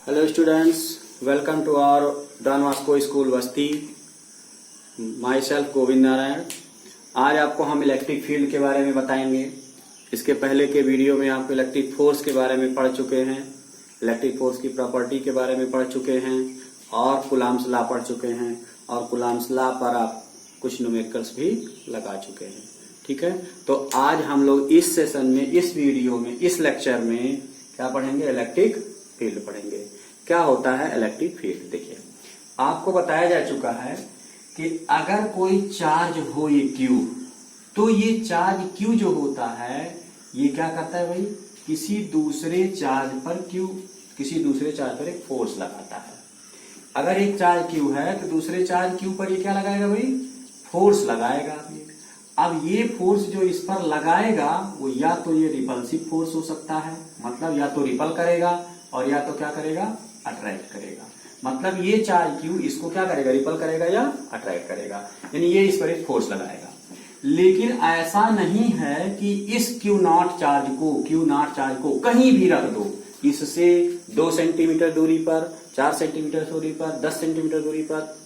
Hello students, welcome to our Don Bosco school Basti. Myself Govind Narayan. आज आपको हम electric field के बारे में बताएंगे। इसके पहले के वीडियो में आपको इलेक्ट्रिक फोर्स के बारे में पढ़ चुके हैं, इलेक्ट्रिक फोर्स की प्रॉपर्टी के बारे में पढ़ चुके हैं और कूलॉम्स लॉ पढ़ चुके हैं और कूलॉम्स लॉ पर आप कुछ न्यूमेरिकल्स भी लगा चुके हैं। ठीक है, तो आज हम लोग इस सेशन में, इस वीडियो में, इस लेक्चर में क्या पढ़ेंगे? इलेक्ट्रिक फील्ड पढ़ेंगे। क्या होता है इलेक्ट्रिक फील्ड? देखिए, आपको बताया जा चुका है कि अगर कोई चार्ज हो ये क्यू, तो ये चार्ज क्यू जो होता है ये क्या करता है भाई? किसी दूसरे चार्ज पर एक फोर्स लगाता है। अगर एक चार्ज क्यू है तो दूसरे चार्ज क्यू पर ये क्या लगाएगा भाई? फोर्स लगाएगा। अब ये फोर्स जो इस पर लगाएगा वो या तो ये रिपल्सिव फोर्स हो सकता है, मतलब या तो रिपल करेगा और या तो क्या करेगा? अट्रैक्ट करेगा। मतलब ये चार्ज क्यू इसको क्या करेगा? रिपल करेगा या अट्रैक्ट करेगा, यानी ये इस पर एक फोर्स लगाएगा। लेकिन ऐसा नहीं है कि इस क्यू नॉट चार्ज को कहीं भी रख दो, इससे 2 सेंटीमीटर दूरी पर, 4 सेंटीमीटर दूरी पर, 10 सेंटीमीटर दूरी पर,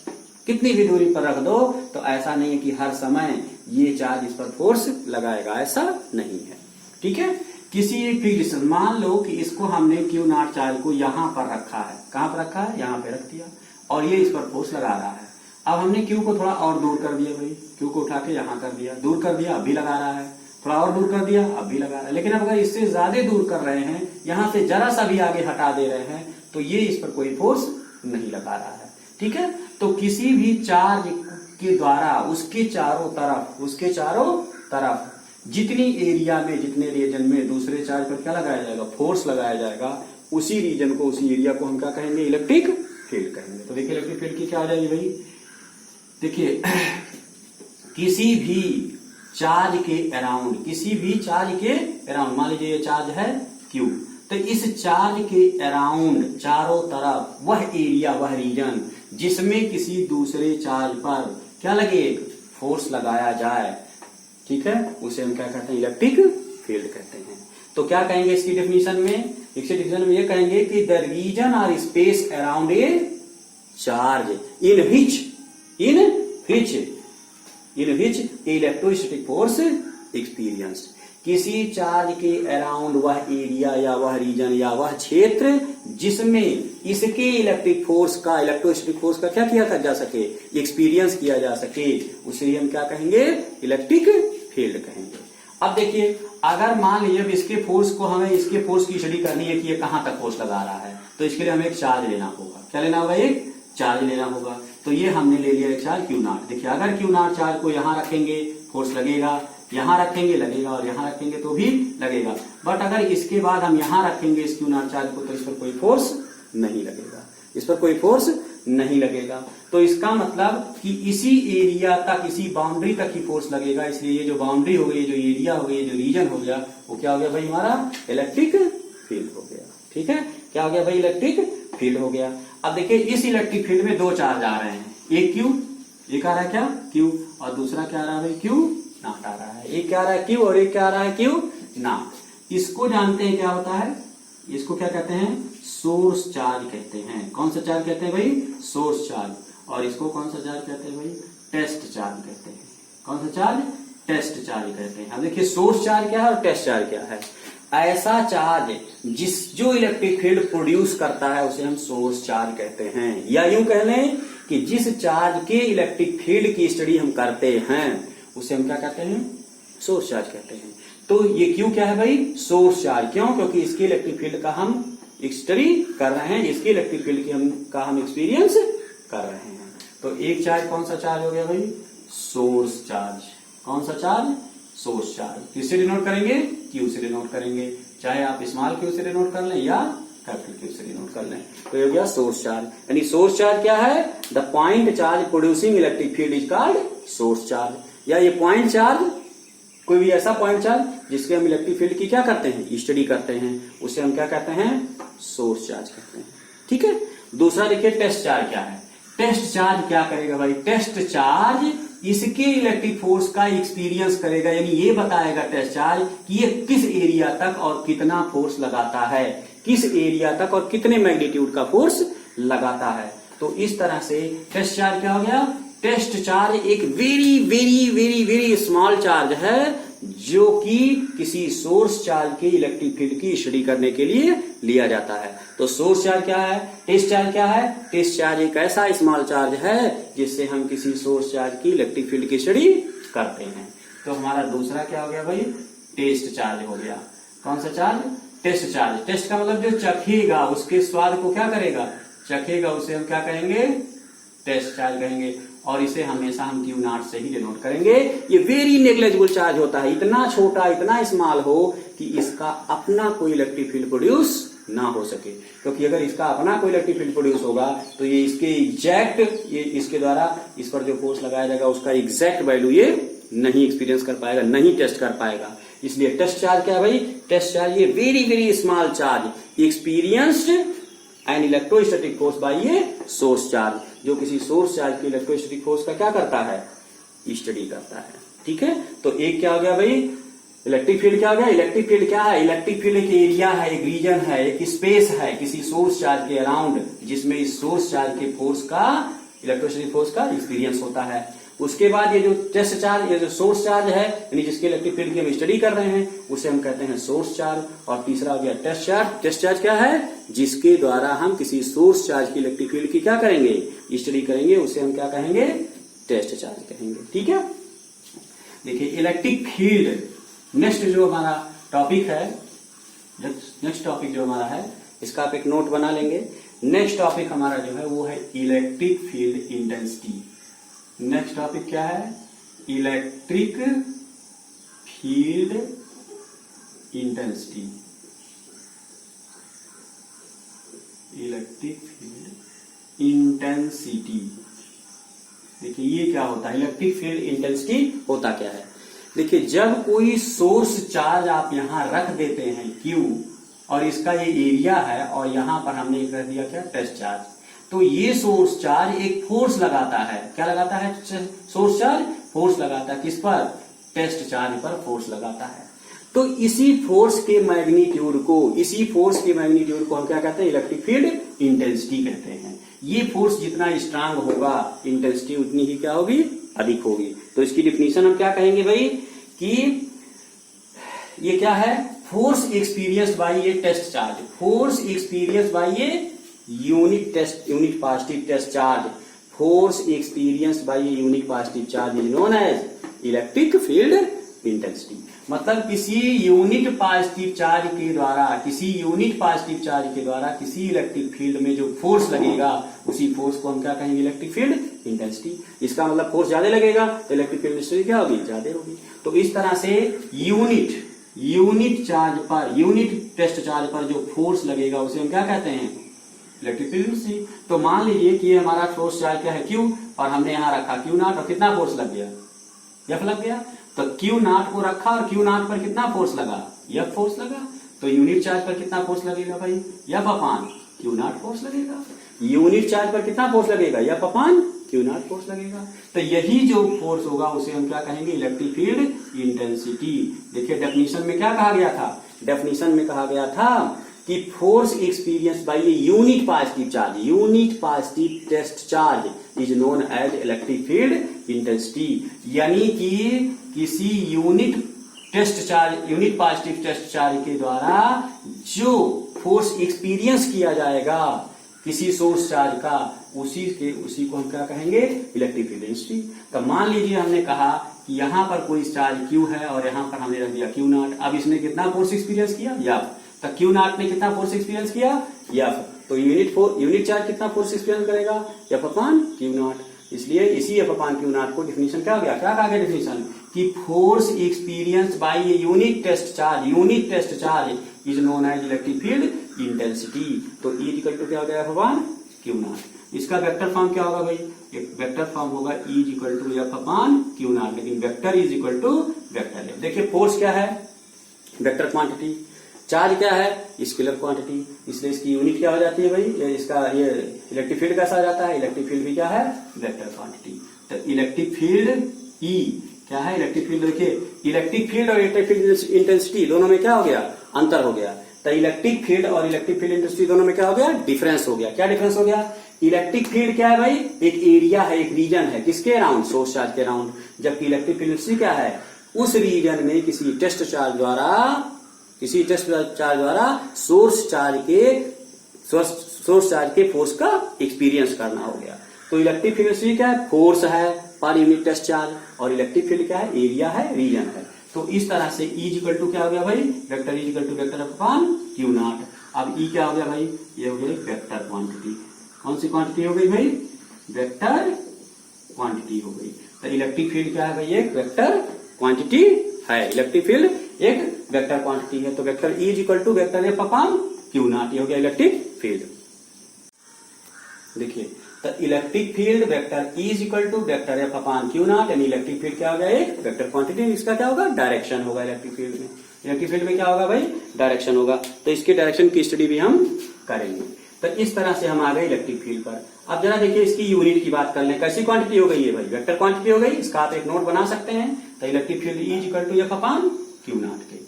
कितनी भी दूरी पर रख दो, तो ऐसा नहीं है कि हर समय ये चार्ज इस पर फोर्स लगाएगा, ऐसा नहीं है। ठीक है, किसी एक फिक्स, मान लो कि इसको हमने क्यू नॉट चार्ज को यहां पर रखा है। कहां पर रखा है? यहां पे रख दिया और ये इस पर फोर्स लगा रहा है। अब हमने क्यू को थोड़ा और दूर कर दिया भाई, क्यू को उठा के यहां कर दिया, दूर कर दिया, अब भी लगा रहा है, थोड़ा और दूर कर दिया, अब भी लगा रहा है। लेकिन अब अगर इससे ज्यादा दूर कर रहे हैं, यहां से जरा सा भी आगे हटा दे रहे हैं, तो ये इस पर कोई फोर्स नहीं लगा रहा है। ठीक है, तो किसी भी चार्ज के द्वारा उसके चारों तरफ जितनी एरिया में, जितने रीजन में दूसरे चार्ज पर क्या लगाया जाएगा? फोर्स लगाया जाएगा, उसी रीजन को, उसी एरिया को हम क्या कहेंगे? इलेक्ट्रिक फील्ड कहेंगे। तो देखिए इलेक्ट्रिक फील्ड की क्या आ जाएगी भाई? देखिए किसी भी चार्ज के अराउंड, मान लीजिए ये चार्ज है क्यू, तो इस चार्ज के अराउंड चारों तरफ वह एरिया, वह रीजन जिसमें किसी दूसरे चार्ज पर क्या लगे? फोर्स लगाया जाए। ठीक है, उसे हम क्या कहते हैं? इलेक्ट्रिक फील्ड कहते हैं। तो क्या कहेंगे इसकी डेफिनेशन में? ये कहेंगे कि द रीजन और space around a charge in which electrostatic force experience. किसी चार्ज के अराउंड वह एरिया या वह रीजन या वह क्षेत्र जिसमें इसके इलेक्ट्रोस्टैटिक फोर्स का क्या किया जा सके? एक्सपीरियंस किया जा सके, उसे हम क्या कहेंगे? इलेक्ट्रिक फील्ड कहेंगे। अब देखिए, अगर मान लीजिए इसके फोर्स की स्टडी करनी है कि ये कहां तक फोर्स लगा रहा है, तो इसके लिए हमें एक चार्ज लेना होगा। क्या लेना होगा? एक चार्ज लेना होगा। तो ये हमने ले लिया एक चार्ज क्यू नॉट। देखिए, अगर क्यू नॉट चार्ज को यहां रखेंगे फोर्स लगेगा, यहां रखेंगे लगेगा और यहां रखेंगे तो भी लगेगा। बट अगर इसके बाद हम यहां रखेंगे इस क्यू नॉट चार्ज को, तो इस पर कोई फोर्स नहीं लगेगा। तो इसका मतलब कि इसी एरिया तक, इसी बाउंड्री तक ही फोर्स लगेगा। इसलिए ये जो बाउंड्री हो गई, जो एरिया हो गई, जो रीजन हो गया, वो क्या हो गया भाई? हमारा इलेक्ट्रिक फील्ड हो गया। ठीक है, क्या हो गया भाई? इलेक्ट्रिक फील्ड हो गया। अब देखिए, इस इलेक्ट्रिक फील्ड में 2 चार्ज आ रहे हैं, एक क्यू, एक आ रहा है क्या? क्यू, और दूसरा क्या आ रहा है भाई? क्यू नॉट आ रहा है। एक क्या आ रहा है? क्यू, और एक क्या आ रहा है? Q not. इसको जानते हैं क्या होता है? इसको क्या कहते हैं? सोर्स चार्ज कहते हैं। कौन सा चार्ज कहते हैं भाई? Source charge. और इसको कौन सा चार्ज कहते हैं भाई? टेस्ट चार्ज कहते हैं। कौन सा चार्ज? टेस्ट चार्ज कहते हैं। अब देखिए, सोर्स चार्ज क्या है और टेस्ट चार्ज क्या है? ऐसा चार्ज जो इलेक्ट्रिक फील्ड प्रोड्यूस करता है उसे हम सोर्स चार्ज कहते हैं। या यूं कह लें कि जिस चार्ज के इलेक्ट्रिक फील्ड की स्टडी हम करते हैं उसे हम क्या कहते हैं? सोर्स चार्ज कहते हैं। तो ये क्यों क्या है भाई? Source charge. क्यों? क्योंकि इसके इलेक्ट्रिक फील्ड का हम स्टडी कर रहे हैं, इसके इलेक्ट्रिक फील्ड का हम एक्सपीरियंस कर रहे हैं। तो एक चार्ज कौन सा चार्ज हो गया भाई? Source charge. कौन सा चार्ज? Source charge. किससे डिनोट करेंगे? क्यू से डिनोट करेंगे। चाहे आप स्मॉल क्यू से डिनोट कर लें या कैपिटल क्यू से डिनोट कर लें। तो ये हो गया सोर्स चार्ज। यानी सोर्स चार्ज क्या है? The point charge producing electric field is called source charge. या ये पॉइंट चार्ज, कोई भी ऐसा पॉइंट चार्ज जिसके हम इलेक्ट्रिक फील्ड की क्या करते हैं? स्टडी करते हैं, उसे हम क्या कहते हैं? सोर्स चार्ज कहते हैं। ठीक है, दूसरा देखिए टेस्ट चार्ज क्या है? टेस्ट चार्ज क्या करेगा भाई? टेस्ट चार्ज इसके इलेक्ट्रिक फोर्स का एक्सपीरियंस करेगा, यानी ये बताएगा टेस्ट चार्ज कि ये किस एरिया तक और कितना फोर्स लगाता है, किस एरिया तक और कितने मैग्नीट्यूड का फोर्स लगाता है। तो इस तरह से टेस्ट चार्ज क्या हो गया, टेस्ट चार्ज एक very very very very small charge है जो कि किसी सोर्स चार्ज के इलेक्ट्रिक फील्ड की स्टडी करने के लिए लिया जाता है। तो सोर्स चार्ज क्या है, टेस्ट चार्ज क्या है, टेस्ट चार्ज एक ऐसा स्मॉल चार्ज है जिससे हम किसी सोर्स चार्ज की इलेक्ट्रिक फील्ड की स्टडी करते हैं। तो हमारा दूसरा क्या हो गया भाई, टेस्ट चार्ज हो गया। कौन सा चार्ज, टेस्ट चार्ज। टेस्ट का मतलब जो चखेगा, उसके स्वाद को क्या करेगा, चखेगा, उसे हम क्या कहेंगे, टेस्ट चार्ज कहेंगे। और इसे हमेशा हम क्यू नॉट से ही डिनोट करेंगे। ये वेरी नेग्लिजिबल चार्ज होता है, इतना छोटा, इतना स्मॉल हो कि इसका अपना कोई इलेक्ट्रिक फील्ड प्रोड्यूस ना हो सके, क्योंकि अगर इसका अपना कोई इलेक्ट्रिक फील्ड प्रोड्यूस होगा तो ये इसके एग्जैक्ट, ये इसके द्वारा इस पर जो फोर्स लगाया जाएगा उसका एग्जैक्ट वैल्यू ये नहीं एक्सपीरियंस कर पाएगा, नहीं टेस्ट कर पाएगा। इसलिए टेस्ट चार्ज क्या है भाई, टेस्ट चार्ज ये very very small charge experienced and electrostatic force by ये सोर्स चार्ज, जो किसी सोर्स चार्ज की इलेक्ट्रोस्टैटिक फोर्स का क्या करता है, स्टडी करता है। ठीक है, तो एक क्या हो गया भाई, इलेक्ट्रिक फील्ड क्या हो गया, इलेक्ट्रिक फील्ड क्या है, इलेक्ट्रिक फील्ड एक एरिया है, एक रीजन है, एक स्पेस है किसी सोर्स चार्ज के अराउंड, जिसमें इस सोर्स चार्ज के फोर्स का, इलेक्ट्रोस्टैटिक फोर्स का एक्सपीरियंस होता है। उसके बाद ये जो टेस्ट चार्ज, ये जो सोर्स चार्ज है, यानी जिसके इलेक्ट्रिक फील्ड की हम स्टडी कर रहे हैं, उसे हम कहते हैं सोर्स चार्ज। और तीसरा हो गया टेस्ट चार्ज। टेस्ट चार्ज क्या है, जिसके द्वारा हम किसी सोर्स चार्ज की इलेक्ट्रिक फील्ड की क्या करेंगे, स्टडी करेंगे, उसे हम क्या कहेंगे, टेस्ट चार्ज कहेंगे। ठीक है, देखिए इलेक्ट्रिक फील्ड, नेक्स्ट जो हमारा टॉपिक है, नेक्स्ट टॉपिक जो हमारा है, इसका आप एक नोट बना लेंगे। नेक्स्ट टॉपिक हमारा जो है वो है electric field intensity. Next topic क्या है, electric field intensity. Electric field intensity, देखिए ये क्या होता है, इलेक्ट्रिक फील्ड इंटेंसिटी होता क्या है। देखिए जब कोई सोर्स चार्ज आप यहां रख देते हैं Q, और इसका ये एरिया है, और यहां पर हमने रख दिया क्या, टेस्ट चार्ज, तो ये सोर्स चार्ज एक फोर्स लगाता है। क्या लगाता है, सोर्स चार्ज फोर्स लगाता है, किस पर, टेस्ट चार्ज पर फोर्स लगाता है। तो इसी फोर्स के मैग्नीट्यूड को, इसी फोर्स के मैग्नीट्यूड को हम क्या कहते हैं, इलेक्ट्रिक फील्ड इंटेंसिटी कहते हैं। ये फोर्स जितना स्ट्रांग होगा, इंटेंसिटी उतनी ही क्या होगी, अधिक होगी। तो इसकी डिफिनीशन हम क्या कहेंगे भाई, कि ये क्या है, फोर्स एक्सपीरियंस बाय ये test charge, force experience by ये unit positive test charge, force experience by ये unit positive charge is known as electric field intensity. मतलब किसी यूनिट पॉजिटिव चार्ज के द्वारा, किसी यूनिट पॉजिटिव चार्ज के द्वारा किसी इलेक्ट्रिक फील्ड में जो फोर्स लगेगा, उसी फोर्स को हम क्या कहेंगे, इलेक्ट्रिक फील्ड इंटेंसिटी। इसका मतलब फोर्स ज्यादा लगेगा तो इलेक्ट्रिक फील्ड इंटेंसिटी क्या होगी, ज्यादा होगी। तो इस तरह से यूनिट चार्ज पर, यूनिट टेस्ट चार्ज पर जो फोर्स लगेगा उसे हम क्या कहते हैं, इलेक्ट्रिक फील्ड इंटेंसिटी। तो मान लीजिए कि हमारा सोर्स चार्ज क्या है, Q, और हमने यहां रखा Q नॉट, और कितना फोर्स लग गया, F लग गया। तो Q नॉट को रखा और Q नॉट पर कितना फोर्स लगा, F फोर्स लगा। तो यूनिट चार्ज पर कितना फोर्स लगेगा भाई, F upon Q not force लगेगा। यूनिट चार्ज पर कितना फोर्स लगेगा, F upon Q not force लगेगा। तो यही जो फोर्स होगा उसे हम क्या कहेंगे, इलेक्ट्रिक फील्ड इंटेंसिटी। देखिए डेफिनेशन में क्या कहा गया था, डेफिनेशन में कहा गया था कि force experience by a unit positive charge, unit positive test charge is known as electric field intensity. यानी कि किसी unit test charge, unit positive test charge के द्वारा जो फोर्स एक्सपीरियंस किया जाएगा किसी सोर्स चार्ज का, उसी को हम क्या कहेंगे, इलेक्ट्रिक फील्ड इंटेंसिटी। तो मान लीजिए हमने कहा कि यहां पर कोई चार्ज Q है और यहां पर हमने रख दिया Q नॉट। अब इसने कितना फोर्स एक्सपीरियंस किया, F। तो Q नॉट ने कितना फोर्स एक्सपीरियंस किया, F। तो यूनिट चार्ज कितना फोर्स एक्सपीरियंस करेगा, F अपान Q नॉट। इसलिए इसी F अपान Q नॉट को डिफिनेशन क्या हो गया, क्या कहा गया डिफिनेशन, कि force experience by a unit test charge is known as electric field intensity. तो E इक्वल टू क्या हो गया, F अपान Q नॉट। इसका वेक्टर फॉर्म क्या होगा भाई, एक वेक्टर फॉर्म होगा E equal to F upon Q naught, लेकिन vector is equal to vector है। देखिए फोर्स क्या है, वेक्टर क्वांटिटी, चार्ज क्या है, स्केलर क्वांटिटी, इसलिए इसकी यूनिट क्या हो जाती है भाई, इसका ये इलेक्ट्रिक फील्ड कैसा आ जाता है, इलेक्ट्रिक फील्ड भी क्या है, वेक्टर क्वांटिटी। तो इलेक्ट्रिक फील्ड ई क्या है इलेक्ट्रिक फील्ड। देखिए इलेक्ट्रिक फील्ड और इलेक्ट्रिक फील्ड इंटेंसिटी दोनों में क्या हो गया, अंतर हो गया। तो इलेक्ट्रिक फील्ड और इलेक्ट्रिक फील्ड इंटेंसिटी दोनों में क्या हो गया, डिफरेंस हो गया। क्या डिफरेंस हो गया, इलेक्ट्रिक फील्ड क्या है भाई, एक एरिया है, एक रीजन है, किसके अराउंड, सोर्स चार्ज के अराउंड। जबकि इलेक्ट्रिक फील्ड इंटेंसिटी क्या है, उस रीजन में किसी टेस्ट चार्ज द्वारा सोर्स चार्ज के फोर्स का एक्सपीरियंस करना हो गया। तो इलेक्ट्रिक फील्ड इंटेंसिटी क्या है, फोर्स है पर यूनिट टेस्ट चार्ज, और इलेक्ट्रिक फील्ड क्या है, एरिया है, रीजन है। तो इस तरह से E इक्वल टू क्या हो गया भाई, vector E equal to vector upon Q naught. अब E क्या हो गया भाई, ये हो गया वेक्टर क्वांटिटी। कौन सी क्वांटिटी हो गई भाई, वेक्टर क्वांटिटी हो गई। तो इलेक्ट्रिक फील्ड क्या है भाई, एक वेक्टर क्वांटिटी है। इलेक्ट्रिक फील्ड एक वेक्टर क्वांटिटी है। तो vector E equal to vector F upon Q naught, ये हो गया इलेक्ट्रिक फील्ड। देखिए तो electric field vector E equal to vector F upon Q naught, यानी इलेक्ट्रिक फील्ड क्या हो गया, एक वेक्टर क्वांटिटी। इसका क्या होगा, डायरेक्शन होगा इलेक्ट्रिक फील्ड में। इलेक्ट्रिक फील्ड में क्या होगा भाई, डायरेक्शन होगा। तो इसके डायरेक्शन की स्टडी भी हम करेंगे। तो इस तरह से हम आ गए इलेक्ट्रिक फील्ड पर। अब जरा देखिए इसकी यूनिट की बात कर लें, कैसी क्वांटिटी हो गई है भाई, वेक्टर क्वांटिटी हो गई। इसका आप एक नोट बना सकते हैं। तो electric field E equal to F upon Q naught के।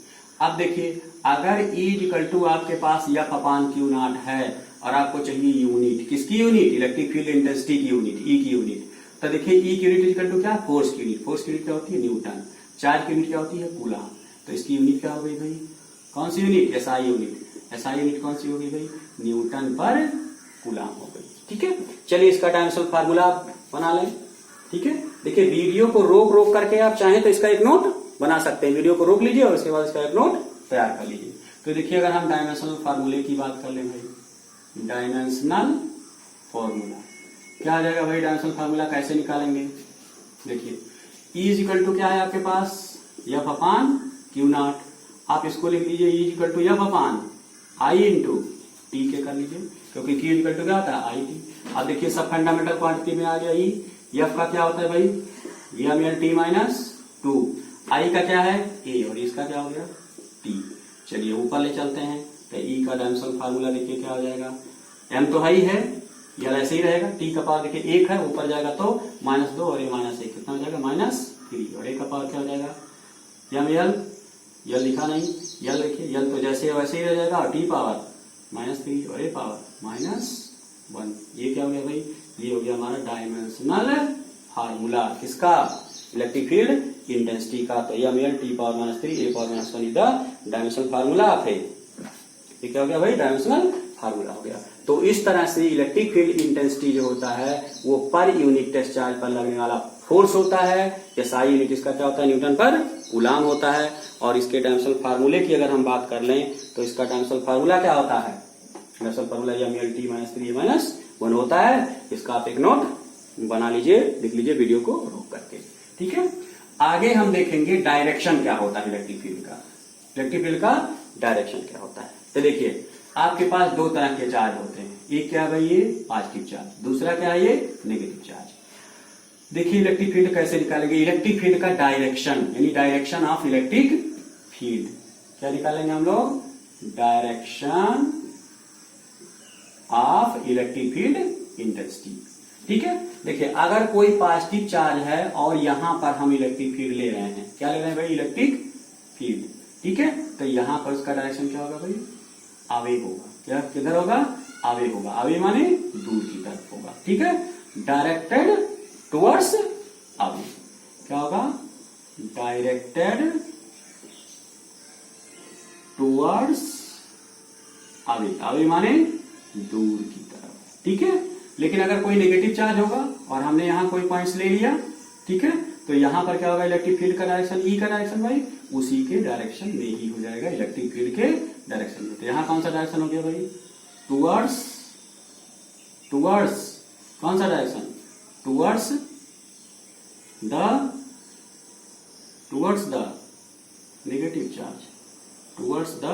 अब देखिए अगर E इक्वल टू आपके पास एफ अपॉन क्यू नॉट है और आपको चाहिए यूनिट, किसकी यूनिट, इलेक्ट्रिक फील्ड इंटेंसिटी की यूनिट, E की यूनिट। तो देखिए E की यूनिट इक्वल टू क्या, फोर्स की यूनिट। फोर्स की यूनिट क्या होती है, न्यूटन। चार्ज की यूनिट क्या होती है, कूलम। तो इसकी यूनिट क्या हो गई भाई, कौन सी unit, SI unit. SI unit कौन सी हो गई भाई, न्यूटन पर कूलम हो गई। ठीक है, चलिए इसका डायमेंशनल फार्मूला बना लें। ठीक है, देखिए वीडियो को रोक करके आप चाहें तो इसका एक नोट बना सकते हैं। वीडियो को रोक लीजिए और उसके बाद इसका एक नोट तैयार कर लीजिए। तो देखिए अगर हम डायमेंशनल फार्मूले की बात कर लें भाई, डायमेंशनल फॉर्मूला क्या आ जाएगा भाई, डायमेंशनल फार्मूला कैसे निकालेंगे। देखिए E इक्वल टू क्या है आपके पास, एफ अपॉन क्यू नॉट। आप इसको लिख लीजिए E equal to F upon I into T के कर लीजिए, क्योंकि Q इक्वल टू क्या होता है, आई टी। अब देखिए सब फंडामेंटल क्वांटिटी में आ गया E। एफ का क्या होता है भाई, VML T-2। आई का क्या है, A, और इसका क्या हो गया, T। चलिए ऊपर ले चलते हैं। तो E का डायमेंशनल फार्मूला देखिए क्या हो जाएगा, M तो हाई है, यह ऐसे ही रहेगा। T का पावर देखिए 1 है, ऊपर जाएगा तो -2 और ये -1 कितना हो जाएगा, -3। और A का पावर क्या हो जाएगा, ML, यल लिखा नहीं, यल देखिए, यल तो जैसे वैसे ही रह जाएगा। और T पावर -3 और A पावर -1। ये क्या हो गया भाई, ये हो गया हमारा डायमेंशनल फार्मूला, किसका, इलेक्ट्रिक फील्ड इंटेंसिटी का। तो ML T power -3 A power -1 is the dimensional formula of E. ये क्या हो गया भाई, डायमेंशनल फार्मूला हो गया। तो इस तरह से इलेक्ट्रिक फील्ड इंटेंसिटी जो होता है वो पर यूनिट टेस्ट चार्ज पर लगने वाला फोर्स होता है। SI यूनिट इसका क्या होता है, न्यूटन पर कूलम होता है। और इसके डायमेंशनल फार्मूले की अगर हम बात कर लें तो इसका डायमेंशनल फार्मूला क्या होता है, डायमेंशनल फार्मूला ML T -3 -1 होता है। इसका आप एक नोट बना लीजिए, लिख लीजिए वीडियो को रोक करके। ठीक है, आगे हम देखेंगे डायरेक्शन क्या होता है इलेक्ट्रिक फील्ड का। इलेक्ट्रिक फील्ड का डायरेक्शन क्या होता है, तो देखिए आपके पास दो तरह के चार्ज होते हैं। एक क्या है भाई, ये पॉजिटिव चार्ज, दूसरा क्या है, ये नेगेटिव चार्ज। देखिए इलेक्ट्रिक फील्ड कैसे निकालेंगे, इलेक्ट्रिक फील्ड का डायरेक्शन, यानी डायरेक्शन ऑफ इलेक्ट्रिक फील्ड क्या निकालेंगे हम लोग, direction of electric field intensity. ठीक है, देखिए अगर कोई पॉजिटिव चार्ज है और यहां पर हम इलेक्ट्रिक फील्ड ले रहे हैं, क्या ले रहे हैं भाई, इलेक्ट्रिक फील्ड। ठीक है, तो यहां पर उसका डायरेक्शन क्या होगा भाई, आवे होगा। क्या किधर होगा, आवे होगा। आवे माने दूर की तरफ होगा। ठीक है, डायरेक्टेड टुवर्ड्स आवे। क्या होगा, डायरेक्टेड टुवर्ड्स आवे। आवे माने दूर की तरफ। ठीक है, लेकिन अगर कोई नेगेटिव चार्ज होगा और हमने यहां कोई पॉइंट्स ले लिया, ठीक है, तो यहां पर क्या होगा, इलेक्ट्रिक फील्ड का डायरेक्शन, ई का डायरेक्शन भाई उसी के डायरेक्शन में ही हो जाएगा, इलेक्ट्रिक फील्ड के डायरेक्शन में। तो यहां कौन सा डायरेक्शन हो गया भाई, टुवर्ड्स कौन सा direction, towards the negative charge, towards the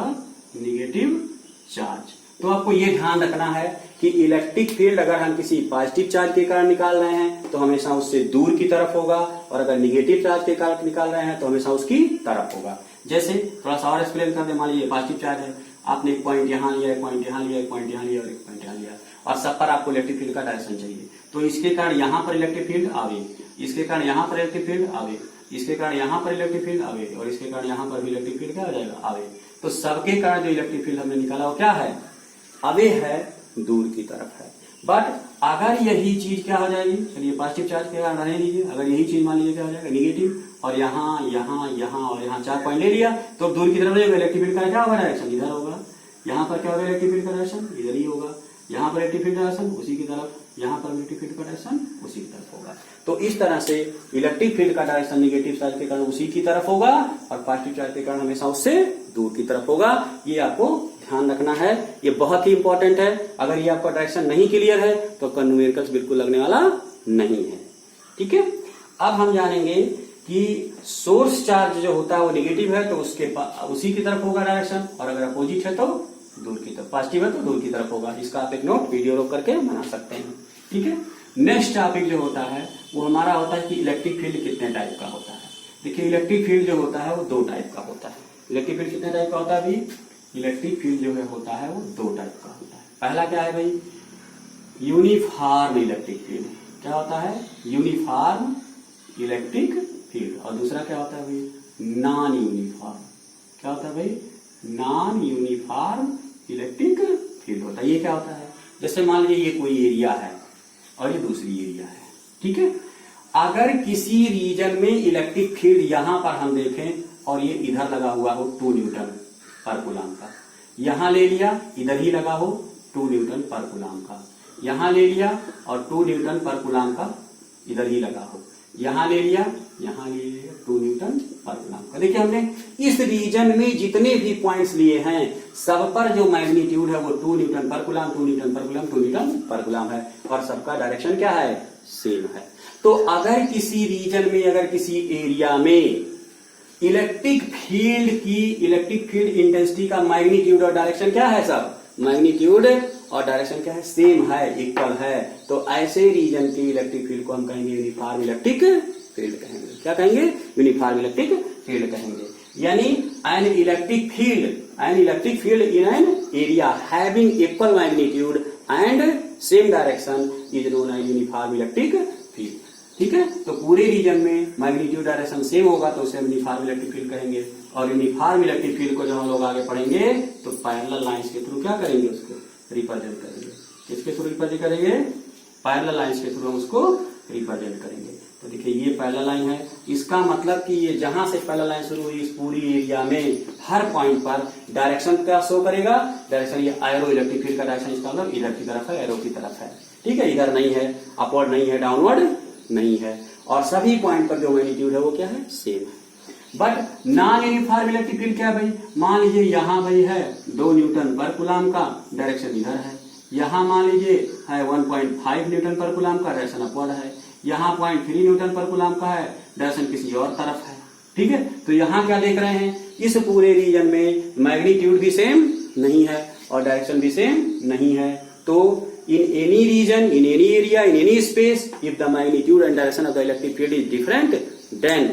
negative charge. तो आपको ये ध्यान रखना है कि इलेक्ट्रिक फील्ड अगर हम किसी पॉजिटिव चार्ज के कारण निकाल रहे हैं तो हमेशा उससे दूर की तरफ होगा, और अगर निगेटिव चार्ज के कारण निकाल रहे हैं तो हमेशा उसकी तरफ होगा। जैसे थोड़ा सा और एक्सप्लेन कर दे, मान लीजिए पॉजिटिव चार्ज है, आपने एक पॉइंट यहाँ लिया, एक पॉइंट यहाँ लिया, एक पॉइंट यहाँ लिया और एक पॉइंट यहाँ लिया, और सब पर आपको इलेक्ट्रिक फील्ड का डायरेक्शन चाहिए। तो इसके कारण यहाँ पर इलेक्ट्रिक फील्ड आवे, इसके कारण यहाँ पर इलेक्ट्रिक फील्ड आवे, इसके कारण यहाँ पर इलेक्ट्रिक फील्ड आवे, और इसके कारण यहाँ पर भी इलेक्ट्रिक फील्ड क्या हो जाएगा, आवे। तो सबके कारण जो इलेक्ट्रिक फील्ड हमने निकाला वो क्या है, अवे है, दूर की तरफ है। बट अगर यही चीज क्या हो जाएगी, चलिए पॉजिटिव चार्ज के कारण रहने दीजिए, अगर यही चीज मान लीजिए क्या हो जाएगा, निगेटिव, और यहाँ यहाँ यहाँ और यहाँ 4 पॉइंट ले लिया, तो दूर की तरफ इलेक्ट्रिक फील्ड का क्या होगा, डायरेक्शन इधर होगा। यहाँ पर क्या होगा, इलेक्ट्रिक फील्ड का डायरेक्शन इधर ही होगा, यहाँ पर इलेक्ट्रिक फील्ड का डायरेक्शन उसी की तरफ, यहाँ पर इलेक्ट्रिक फील्ड का डायरेक्शन उसी की तरफ होगा। तो इस तरह से इलेक्ट्रिक फील्ड का डायरेक्शन निगेटिव चार्ज के कारण उसी की तरफ होगा और पॉजिटिव चार्ज के कारण हमेशा उससे दूर की तरफ होगा। ये आपको ध्यान रखना है, ये बहुत ही इंपॉर्टेंट है। अगर ये आपका डायरेक्शन नहीं क्लियर है तो आपका न्यूमेरिकल्स बिल्कुल लगने वाला नहीं है। ठीक है, अब हम जानेंगे कि सोर्स चार्ज जो होता है वो नेगेटिव है तो उसके उसी की तरफ होगा डायरेक्शन, और अगर अपोजिट है तो दूर की तरफ, पॉजिटिव है तो दूर की तरफ होगा। इसका आप एक नोट वीडियो रोक करके बना सकते हैं। ठीक है, नेक्स्ट टॉपिक जो होता है वो हमारा होता है कि इलेक्ट्रिक फील्ड कितने टाइप का होता है। देखिए इलेक्ट्रिक फील्ड जो होता है वो 2 टाइप का होता है। इलेक्ट्रिक फील्ड कितने टाइप का होता है भाई, इलेक्ट्रिक फील्ड जो है होता है वो 2 टाइप का होता है। पहला क्या है भाई, यूनिफॉर्म इलेक्ट्रिक फील्ड। क्या होता है, यूनिफॉर्म इलेक्ट्रिक फील्ड। और दूसरा क्या होता है भाई, नॉन यूनिफॉर्म। क्या होता है भाई, नॉन यूनिफॉर्म इलेक्ट्रिक फील्ड होता है। ये क्या होता है, जैसे मान लीजिए ये कोई एरिया है और ये दूसरी एरिया है। ठीक है, अगर किसी रीजन में इलेक्ट्रिक फील्ड यहां पर हम देखें और ये इधर लगा हुआ हो 2 न्यूटन पर कूलम का, यहां ले लिया इधर ही लगा हो 2 न्यूटन पर कूलम का, यहां ले लिया और 2 न्यूटन पर कूलम का इधर ही लगा हो, यहां ले लिया 2 न्यूटन पर कूलम का। देखिए हमने इस रीजन में जितने भी पॉइंट्स लिए हैं सब पर जो मैग्नीट्यूड है वो 2 न्यूटन पर कूलम, 2 न्यूटन पर कूलम, 2 न्यूटन पर कूलम है, और सबका डायरेक्शन क्या है, सेम है। तो अगर किसी रीजन में, अगर किसी एरिया में इलेक्ट्रिक फील्ड इंटेंसिटी का मैग्नीट्यूड और डायरेक्शन क्या है, सब मैग्नीट्यूड और डायरेक्शन क्या है, सेम है, इक्वल है, तो ऐसे रीजन की इलेक्ट्रिक फील्ड को हम कहेंगे यूनिफॉर्म इलेक्ट्रिक फील्ड कहेंगे। क्या कहेंगे, यूनिफॉर्म इलेक्ट्रिक फील्ड कहेंगे। यानी an electric field in an area having equal magnitude and same direction is known as uniform electric field. ठीक है, तो पूरे रीजन में मैग्नीट्यूड डायरेक्शन सेम होगा तो उसे हम यूनिफॉर्म इलेक्ट्रिक फील्ड कहेंगे। और यूनिफॉर्म इलेक्ट्रिक फील्ड को जब हम लोग आगे पढ़ेंगे तो पैरेलल लाइंस के थ्रू क्या करेंगे, उसको रिप्रेजेंट करेंगे। किसके थ्रू रिप्रेजेंट करेंगे, पैरेलल लाइंस के थ्रू हम उसको रिप्रेजेंट करेंगे। तो देखिए ये पैरेलल लाइन है, इसका मतलब कि ये जहां से पैरेलल लाइन शुरू हुई इस पूरी एरिया में हर पॉइंट पर डायरेक्शन क्या शो करेगा, डायरेक्शन ये एरो इलेक्ट्रिक फील्ड का डायरेक्शन इसका मतलब इधर की तरफ है, एरो की तरफ है। ठीक है, इधर नहीं है, अपवर्ड नहीं है, डाउनवर्ड नहीं है, और सभी पॉइंट पर जो मैग्नीट्यूड है वो क्या है, सेम है। But non uniform electric field क्या भाई, मान लीजिए यहाँ भाई है 2 न्यूटन पर कूलम का, डायरेक्शन इधर है, यहाँ मान लीजिए है 1.5 न्यूटन पर कूलम का, डायरेक्शन अपवर्ड है, यहाँ 0.3 न्यूटन पर कूलम का है, डायरेक्शन किसी और तरफ है। ठीक है, तो यहाँ क्या देख रहे हैं, इस पूरे रीजन में मैग्नीट्यूड भी सेम नहीं है और डायरेक्शन भी सेम नहीं है। तो in any region, in any area, in any space, if the magnitude and direction of the electric field is different, then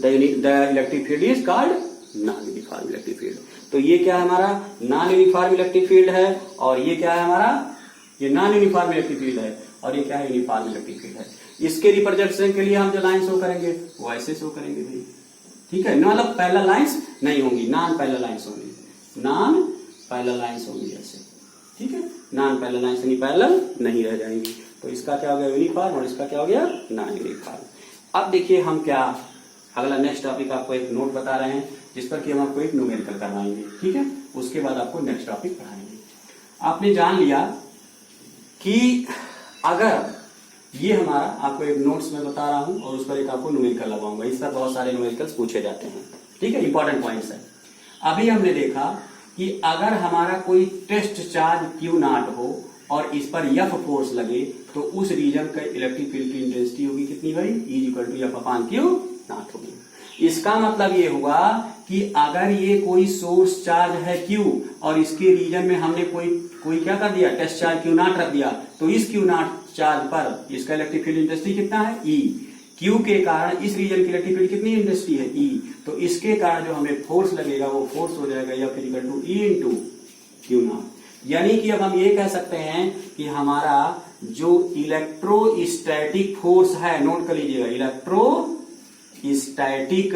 the electric field is called non-uniform electric field. तो ये क्या है हमारा, non uniform electric field है, और ये क्या है हमारा, ये नॉन यूनिफॉर्म इलेक्ट्रिक फील्ड है, और ये क्या है, यूनिफॉर्म इलेक्ट्रिक फील्ड है। इसके रिप्रेजेंटेशन के लिए हम जो लाइन शो करेंगे वो ऐसे शो करेंगे भाई। ठीक है, मतलब पैरेलल लाइंस नहीं होंगी, नॉन पैरेलल लाइंस होंगी, नॉन पैरेलल लाइंस होंगी ऐसे। ठीक है, नॉन पैरेलल लाइंस यानी पैरेलल नहीं रह जाएंगी। तो इसका क्या हो गया, यूनिफॉर्म, और इसका क्या हो गया, नॉन यूनिफॉर्म। अब देखिए हम क्या अगला नेक्स्ट टॉपिक आपको एक नोट बता रहे हैं जिस पर कि हम आपको एक न्यूमेरिकल करवाएंगे। ठीक है, उसके बाद आपको नेक्स्ट टॉपिक पढ़ाएंगे। आपने जान लिया कि अगर ये हमारा आपको एक नोट्स में बता रहा हूं और उस पर एक आपको न्यूमेरिकल लगाऊंगा, इस पर बहुत सारे न्यूमेरिकल्स पूछे जाते हैं। ठीक है, इंपॉर्टेंट पॉइंट्स है। अभी हमने देखा कि अगर हमारा कोई टेस्ट चार्ज Q नॉट हो और इस पर F फोर्स लगे तो उस रीजन का इलेक्ट्रिक फील्ड की इंटेंसिटी होगी कितनी भाई, E=F/Q नॉट होगी। इसका मतलब ये हुआ कि अगर ये कोई सोर्स चार्ज है Q और इसके रीजन में हमने कोई क्या कर दिया, टेस्ट चार्ज Q नॉट रख दिया, तो इस Q नॉट चार्ज पर इसका इलेक्ट्रिक फील्ड इंटेंसिटी कितना है, E। Q के कारण इस रीजन की इलेक्ट्रिक फील्ड कितनी इंटेंसिटी है, E। तो इसके कारण जो हमें फोर्स लगेगा वो फोर्स हो जाएगा F=E × Q नॉट। यानी कि अब हम ये कह सकते हैं कि हमारा जो इलेक्ट्रोस्टैटिक फोर्स है, नोट कर लीजिएगा, इलेक्ट्रोस्टैटिक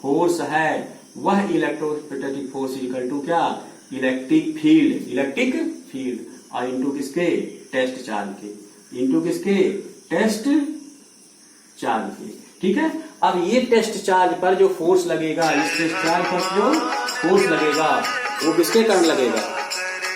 फोर्स है वह इलेक्ट्रोस्टैटिक फोर्स इक्वल टू क्या, इलेक्ट्रिक फील्ड और इंटू किसके, टेस्ट चार्ज के, इंटू किसके, टेस्ट चार्ज के। ठीक है, अब ये टेस्ट चार्ज पर जो फोर्स लगेगा, इस टेस्ट चार्ज पर जो फोर्स लगेगा वो किसके कारण लगेगा,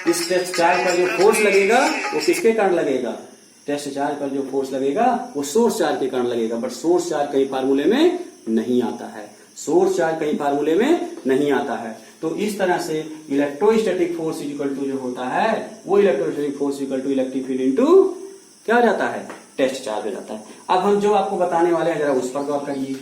इस टेस्ट चार्ज पर जो फोर्स लगेगा वो किसके कारण लगेगा, टेस्ट चार्ज पर जो फोर्स लगेगा वो सोर्स चार्ज के कारण लगेगा। बट सोर्स चार्ज कहीं फार्मूले में नहीं आता है, सोर्स चार्ज कहीं फार्मूले में नहीं आता है। तो इस तरह से इलेक्ट्रोस्टैटिक फोर्स इक्वल टू जो होता है वो electrostatic force equal to electric field into क्या हो जाता है, टेस्ट चार्ज हो जाता है। अब हम जो आपको बताने वाले हैं जरा उस पर गौर करिए।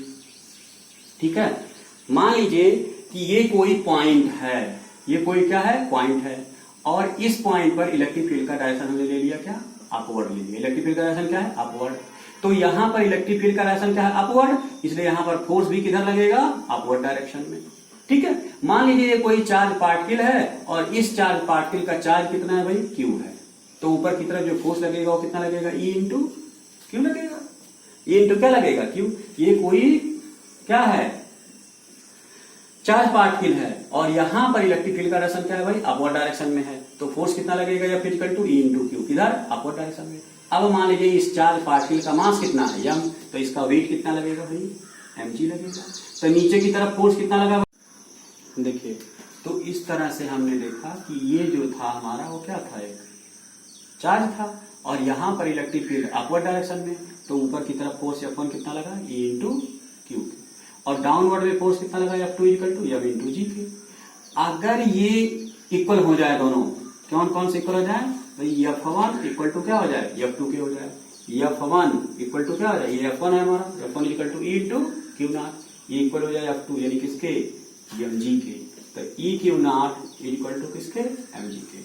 ठीक है, मान लीजिए कि ये कोई पॉइंट है, ये कोई क्या है, पॉइंट है, और इस पॉइंट पर इलेक्ट्रिक फील्ड का डायरेक्शन हमने ले लिया क्या, अपवर्ड ले लिया। इलेक्ट्रिक फील्ड का डायरेक्शन क्या है, अपवर्ड। तो यहां पर इलेक्ट्रिक फील्ड का डायरेक्शन क्या है, अपवर्ड, इसलिए यहां पर फोर्स भी किधर लगेगा, अपवर्ड डायरेक्शन में। ठीक है, मान लीजिए ये कोई चार्ज पार्टिकल है और इस चार्ज पार्टिकल का चार्ज कितना है भाई, क्यू है। तो ऊपर की तरफ जो फोर्स लगेगा वो कितना लगेगा, ई इंटू क्यू लगेगा। ई इंटू क्या लगेगा, क्यू। ये कोई क्या है, चार्ज पार्टिकल है और यहां पर इलेक्ट्रिक फील्ड का डायरेक्शन क्या है भाई, अपवर्ड डायरेक्शन में है। तो फोर्स कितना लगेगा या F equal to E into Q, किधर, अपवर्ड डायरेक्शन में। अब मान लीजिए इस चार्ज पार्टिकल का मास कितना है, यम, तो इसका वेट कितना लगेगा भाई, mg लगेगा। तो नीचे की तरफ फोर्स कितना लगा, देखिए। तो इस तरह से हमने देखा कि ये जो था हमारा वो क्या था, एक चार्ज था और यहां पर इलेक्ट्रिक फील्ड अपवर्ड डायरेक्शन में। तो ऊपर की तरफ फोर्स F1 कितना लगा, E इंटू क्यू, और डाउनवर्ड में फोर्स कितना लगा, F2 equal to M into जी के। अगर ये इक्वल हो जाए दोनों, कौन से इक्वल हो जाए भाई, F1 इक्वल टू क्या हो जाए, F2 के हो जाए। F1 इक्वल टू क्या हो जाए, ये F1 है हमारा, F1 equal to E into Q naught, ये इक्वल हो जाए F2 यानी किसके, mg के। तो E Q naught equal to किसके, mg के,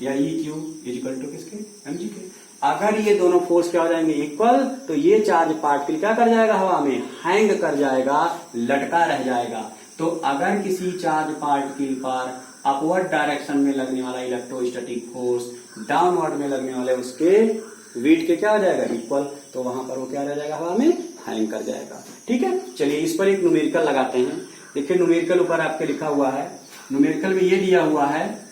या ई क्यू इक्वल टू किसके, mg के। अगर ये दोनों फोर्स क्या हो जाएंगे, इक्वल, तो ये चार्ज पार्टिकल क्या कर जाएगा, हवा में हैंग कर जाएगा, लटका रह जाएगा। तो अगर किसी चार्ज पार्टिकल पर अपवर्ड डायरेक्शन में लगने वाला इलेक्ट्रोस्टैटिक फोर्स डाउनवर्ड में लगने वाले उसके वेट के क्या हो जाएगा, इक्वल, तो वहां पर वो क्या रह जाएगा, हवा में हैंग कर जाएगा। ठीक है, चलिए इस पर एक न्यूमेरिकल लगाते हैं। देखिए न्यूमेरिकल ऊपर आपके लिखा हुआ है, न्यूमेरिकल में ये दिया हुआ है,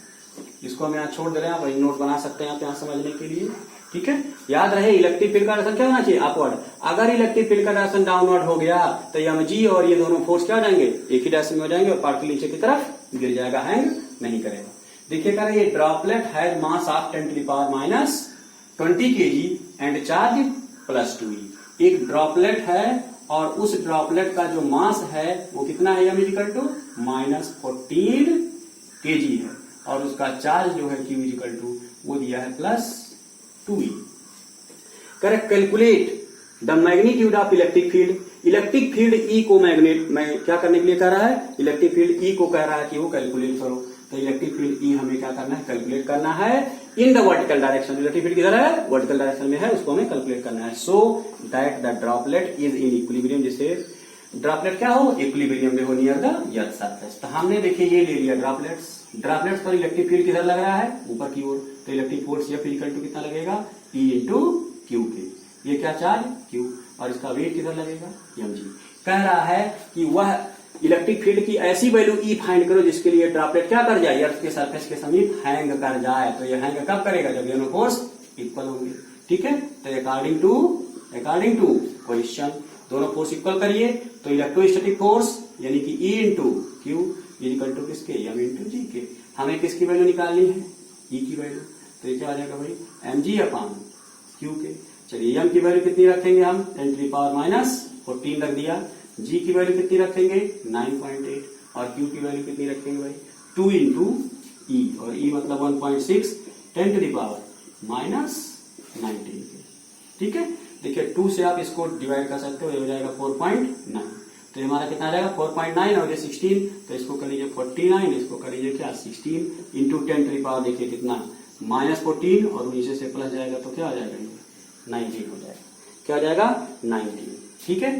इसको हम यहाँ छोड़ दे रहे हैं, आप नोट बना सकते हैं आप यहाँ समझने के लिए। ठीक है, याद रहे इलेक्ट्रिक फील्ड का डायरेक्शन क्या होना चाहिए, अपवर्ड। अगर इलेक्ट्रिक फील्ड का डायरेक्शन डाउनवर्ड हो गया तो mg और ये दोनों फोर्स क्या हो जाएंगे, एक ही डायरेक्शन में हो जाएंगे और पार्टिकल नीचे की तरफ गिर जाएगा, हैंग नहीं करेगा। देखिए कह रहे ये droplet has mass of 10⁻⁻20 kg and charge +2e। एक ड्रॉपलेट है और उस ड्रॉपलेट का जो मास है वो कितना है, m इक्वल टू -14 kg है और उसका चार्ज जो है q इक्वल टू वो दिया है +2e। Correct, calculate the magnitude of electric field. Electric field E को मैग्नेट में क्या करने के लिए कह रहा है, इलेक्ट्रिक फील्ड ई को कह रहा है कि वो कैलकुलेट करो। तो इलेक्ट्रिक फील्ड ई हमें क्या करना है, कैलकुलेट करना है in the vertical direction. Electric field किधर है, वर्टिकल डायरेक्शन में है, उसको हमें कैलकुलेट करना है। So that the droplet is in equilibrium, जिससे ड्रॉपलेट क्या हो, इक्विलिब्रियम में हो नियर द अर्थ सरफेस। तो हमने देखिए ये ले लिया ड्रॉपलेट्स, ड्रॉपलेट्स पर इलेक्ट्रिक फील्ड किधर लग रहा है, ऊपर की ओर। तो electric force F equal to कितना लगेगा, E इंटू क्यू के। ये क्या चार्ज Q और इसका वेट किधर लगेगा, mg। कह रहा है कि वह इलेक्ट्रिक फील्ड की ऐसी वैल्यू E फाइंड करो जिसके लिए ड्रॉपलेट क्या कर जाए, अर्थ के सरफेस के समीप हैंग कर जाए। तो ये हैंग कब करेगा, जब दोनों फोर्स इक्वल होंगे। ठीक है, तो अकॉर्डिंग टू क्वेश्चन दोनों फोर्स इक्वल करिए तो इलेक्ट्रोस्टैटिक फोर्स यानी कि E into Q equal to किसके, m इंटू जी के। हमें किसकी वैल्यू निकालनी है, E की वैल्यू। तो ये क्या आ जाएगा भाई, mg अपॉन क्यू के। चलिए m की वैल्यू कितनी रखेंगे हम, 10⁻⁻14 रख दिया। g की वैल्यू कितनी रखेंगे, 9.8 और q की वैल्यू कितनी रखेंगे भाई, 2 इंटू e, और e मतलब 1.6 10⁻⁻19 के। ठीक है, देखिए 2 से आप इसको डिवाइड कर सकते हो, ये हो जाएगा 4.9। तो ये हमारा कितना आ जाएगा 4.9 और ये 16, तो इसको कर लीजिए 49, इसको कर लीजिए क्या 16 इंटू 10⁻, देखिए कितना -14 और नीचे से प्लस जाएगा तो क्या हो जाएगा, 19 हो जाएगा। क्या हो जाएगा, 19। ठीक है,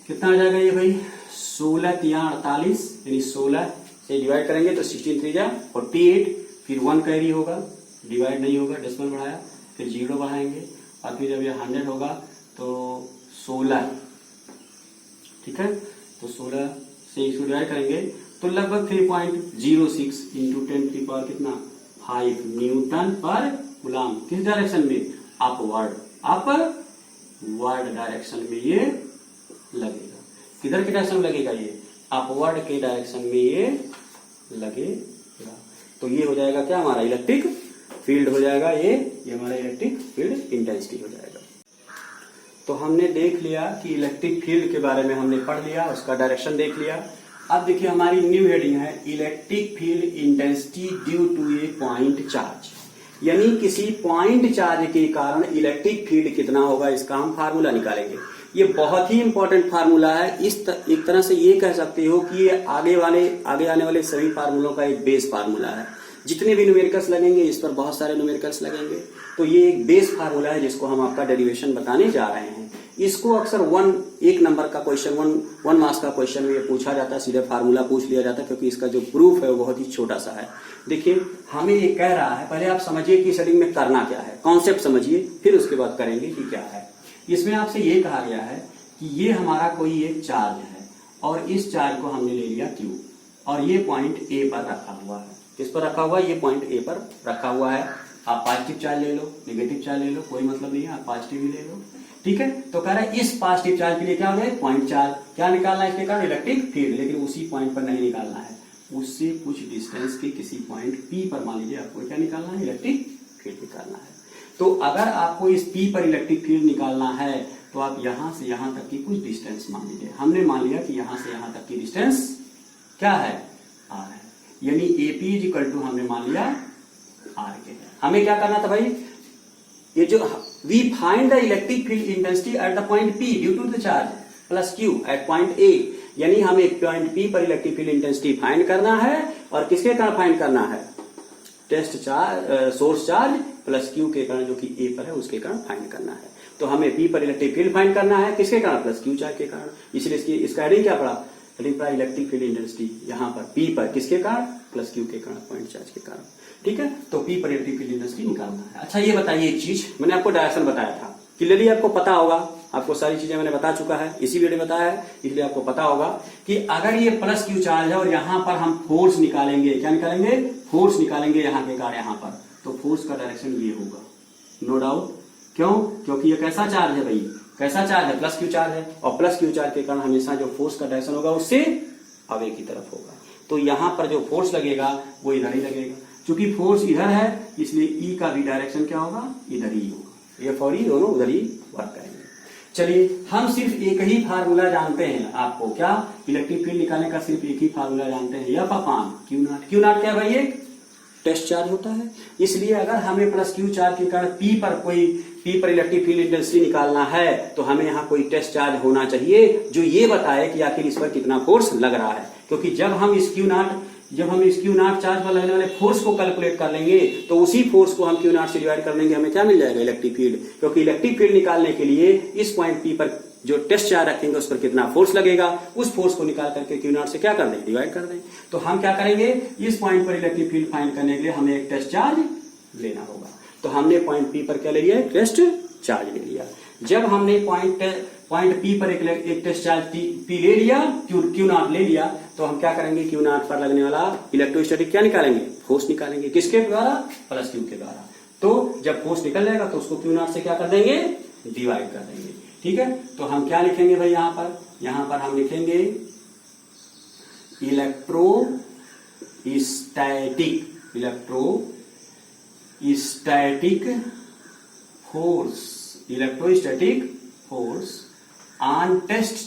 कितना आ जाएगा ये भाई, 16 3 48, यानी 16 से डिवाइड करेंगे तो 16 3 जा 48, फिर 1 कैरी होगा, डिवाइड नहीं होगा, डेसिमल बढ़ाया, फिर 0 बढ़ाएंगे और फिर जब ये 100 होगा तो 16, ठीक है। तो 16 से इसको डिवाइड करेंगे तो लगभग 3.06 इंटू 10⁻, कितना 5 न्यूटन पर कूलम। किस डायरेक्शन में? अपवर्ड, अपवर्ड डायरेक्शन में ये लगेगा। किधर के डायरेक्शन में लगेगा? ये अपवर्ड के डायरेक्शन में ये लगेगा। तो ये हो जाएगा क्या? हमारा इलेक्ट्रिक फील्ड हो जाएगा। ये हमारा इलेक्ट्रिक फील्ड इंटेंसिटी हो जाएगा। तो हमने देख लिया कि इलेक्ट्रिक फील्ड के बारे में हमने पढ़ लिया, उसका डायरेक्शन देख लिया। अब देखिए हमारी न्यू हेडिंग है electric field intensity due to a point charge, यानी किसी पॉइंट चार्ज के कारण इलेक्ट्रिक फील्ड कितना होगा, इसका हम फार्मूला निकालेंगे। ये बहुत ही इंपॉर्टेंट फार्मूला है। एक तरह से ये कह सकते हो कि ये आगे आने वाले सभी फार्मूलों का एक बेस फार्मूला है। जितने भी न्यूमेरिकल्स लगेंगे, इस पर बहुत सारे न्यूमेरिकल्स लगेंगे, तो ये एक बेस फार्मूला है जिसको हम आपका डेरिवेशन बताने जा रहे हैं। इसको अक्सर एक नंबर का क्वेश्चन, वन मार्क्स का क्वेश्चन में ये पूछा जाता है, सीधे फार्मूला पूछ लिया जाता है, क्योंकि इसका जो प्रूफ है वो बहुत ही छोटा सा है। देखिए हमें ये कह रहा है, पहले आप समझिए कि सेटिंग में करना क्या है, कॉन्सेप्ट समझिए, फिर उसके बाद करेंगे कि क्या है। इसमें आपसे ये कहा गया है कि ये हमारा कोई एक चार्ज है और इस चार्ज को हमने ले लिया Q और ये पॉइंट A पर रखा हुआ है। किस पर रखा हुआ है? ये पॉइंट A पर रखा हुआ है। आप पॉजिटिव चार्ज ले लो, नेगेटिव चार्ज ले लो, कोई मतलब नहीं है, आप पॉजिटिव ही ले लो, ठीक है। तो कह रहा है इस पॉजिटिव चार्ज के लिए क्या हो गया? Point charge. क्या निकालना है इसके कारण? Electric field. लेकिन उसी पॉइंट पर नहीं निकालना है, उससे कुछ डिस्टेंस के किसी पॉइंट P पर मान लीजिए आपको क्या निकालना है? इलेक्ट्रिक फील्ड निकालना है। तो अगर आपको इस P पर इलेक्ट्रिक फील्ड निकालना है तो आप यहां से यहां तक की कुछ डिस्टेंस मान लीजिए। हमने मान लिया कि यहां से यहां तक की डिस्टेंस क्या है? R है, यानी AP इज इक्वल टू हमने मान लिया R के। हमें क्या करना था भाई? ये जो we find the electric field intensity at the point P due to the charge plus Q at point A, यानी हमें पॉइंट P पर इलेक्ट्रिक फील्ड इंटेंसिटी फाइंड करना है। और किसके कारण फाइंड करना है? Test charge, source charge plus Q के कारण, जो कि A पर है, उसके कारण फाइंड करना है। तो हमें P पर इलेक्ट्रिक फील्ड फाइंड करना है, किसके कारण? प्लस Q चार्ज के कारण। इसलिए इसका हेडिंग क्या पड़ा? हेडिंग पड़ा इलेक्ट्रिक फील्ड इंटेंसिटी, यहाँ पर P पर किसके कारण? प्लस Q के कारण, पॉइंट चार्ज के कारण, ठीक है। तो P पर इलेक्ट्रिक फील्ड इंटेंसिटी निकालना है। अच्छा ये बताइए एक चीज, मैंने आपको डायरेक्शन बताया था, क्लियरली आपको पता होगा, आपको सारी चीजें मैंने बता चुका है, इसी वीडियो में बताया है, इसलिए आपको पता होगा कि अगर ये प्लस Q चार्ज है और यहाँ पर हम फोर्स निकालेंगे, क्या निकालेंगे? फोर्स निकालेंगे यहाँ के कारण यहाँ पर, तो फोर्स का डायरेक्शन ये होगा, नो डाउट। क्यों? क्योंकि ये कैसा चार्ज है भाई? कैसा चार्ज है? प्लस Q चार्ज है, और प्लस Q चार्ज के कारण हमेशा जो फोर्स का डायरेक्शन होगा उससे अवे की तरफ होगा। तो यहाँ पर जो फोर्स लगेगा वो इधर ही लगेगा। चूंकि फोर्स इधर है इसलिए E का भी डायरेक्शन क्या होगा? इधर ही होगा। F और E दोनों उधर ही वर्क करेंगे। चलिए हम सिर्फ एक ही फार्मूला जानते हैं, आपको क्या इलेक्ट्रिक फील्ड निकालने का सिर्फ एक ही फार्मूला जानते हैं, F upon Q not. Q not क्या है भाई? एक टेस्ट चार्ज होता है। इसलिए अगर हमें प्लस Q चार्ज के कारण P पर इलेक्ट्रिक फील्ड इंटेंसिटी निकालना है तो हमें यहाँ कोई टेस्ट चार्ज होना चाहिए जो ये बताए कि आखिर इस पर कितना फोर्स लग रहा है। क्योंकि जब हम इस Q नॉट चार्ज पर लगने वाले फोर्स को कैलकुलेट कर लेंगे तो उसी फोर्स को हम Q नॉट से डिवाइड कर लेंगे, हमें क्या मिल जाएगा? Electric field. क्योंकि इलेक्ट्रिक फील्ड निकालने के लिए इस पॉइंट P पर जो टेस्ट चार्ज रखेंगे उस पर कितना फोर्स लगेगा, उस फोर्स को निकाल करके Q नॉट से क्या कर दें? डिवाइड कर दें। तो हम क्या करेंगे? इस पॉइंट पर इलेक्ट्रिक फील्ड फाइंड करने के लिए हमें एक टेस्ट चार्ज लेना होगा। तो हमने पॉइंट P पर क्या ले लिया? टेस्ट चार्ज ले लिया। जब हमने पॉइंट P पर एक टेस्ट चार्ज P ले लिया, Q नॉट ले लिया, तो हम क्या करेंगे? Q नॉट पर लगने वाला इलेक्ट्रोस्टैटिक क्या निकालेंगे? फोर्स निकालेंगे। किसके द्वारा? प्लस Q के द्वारा। तो जब फोर्स निकल जाएगा तो उसको Q नॉट से क्या कर देंगे? डिवाइड कर देंगे, ठीक है। तो हम क्या लिखेंगे भाई यहाँ पर हम लिखेंगे electrostatic force on test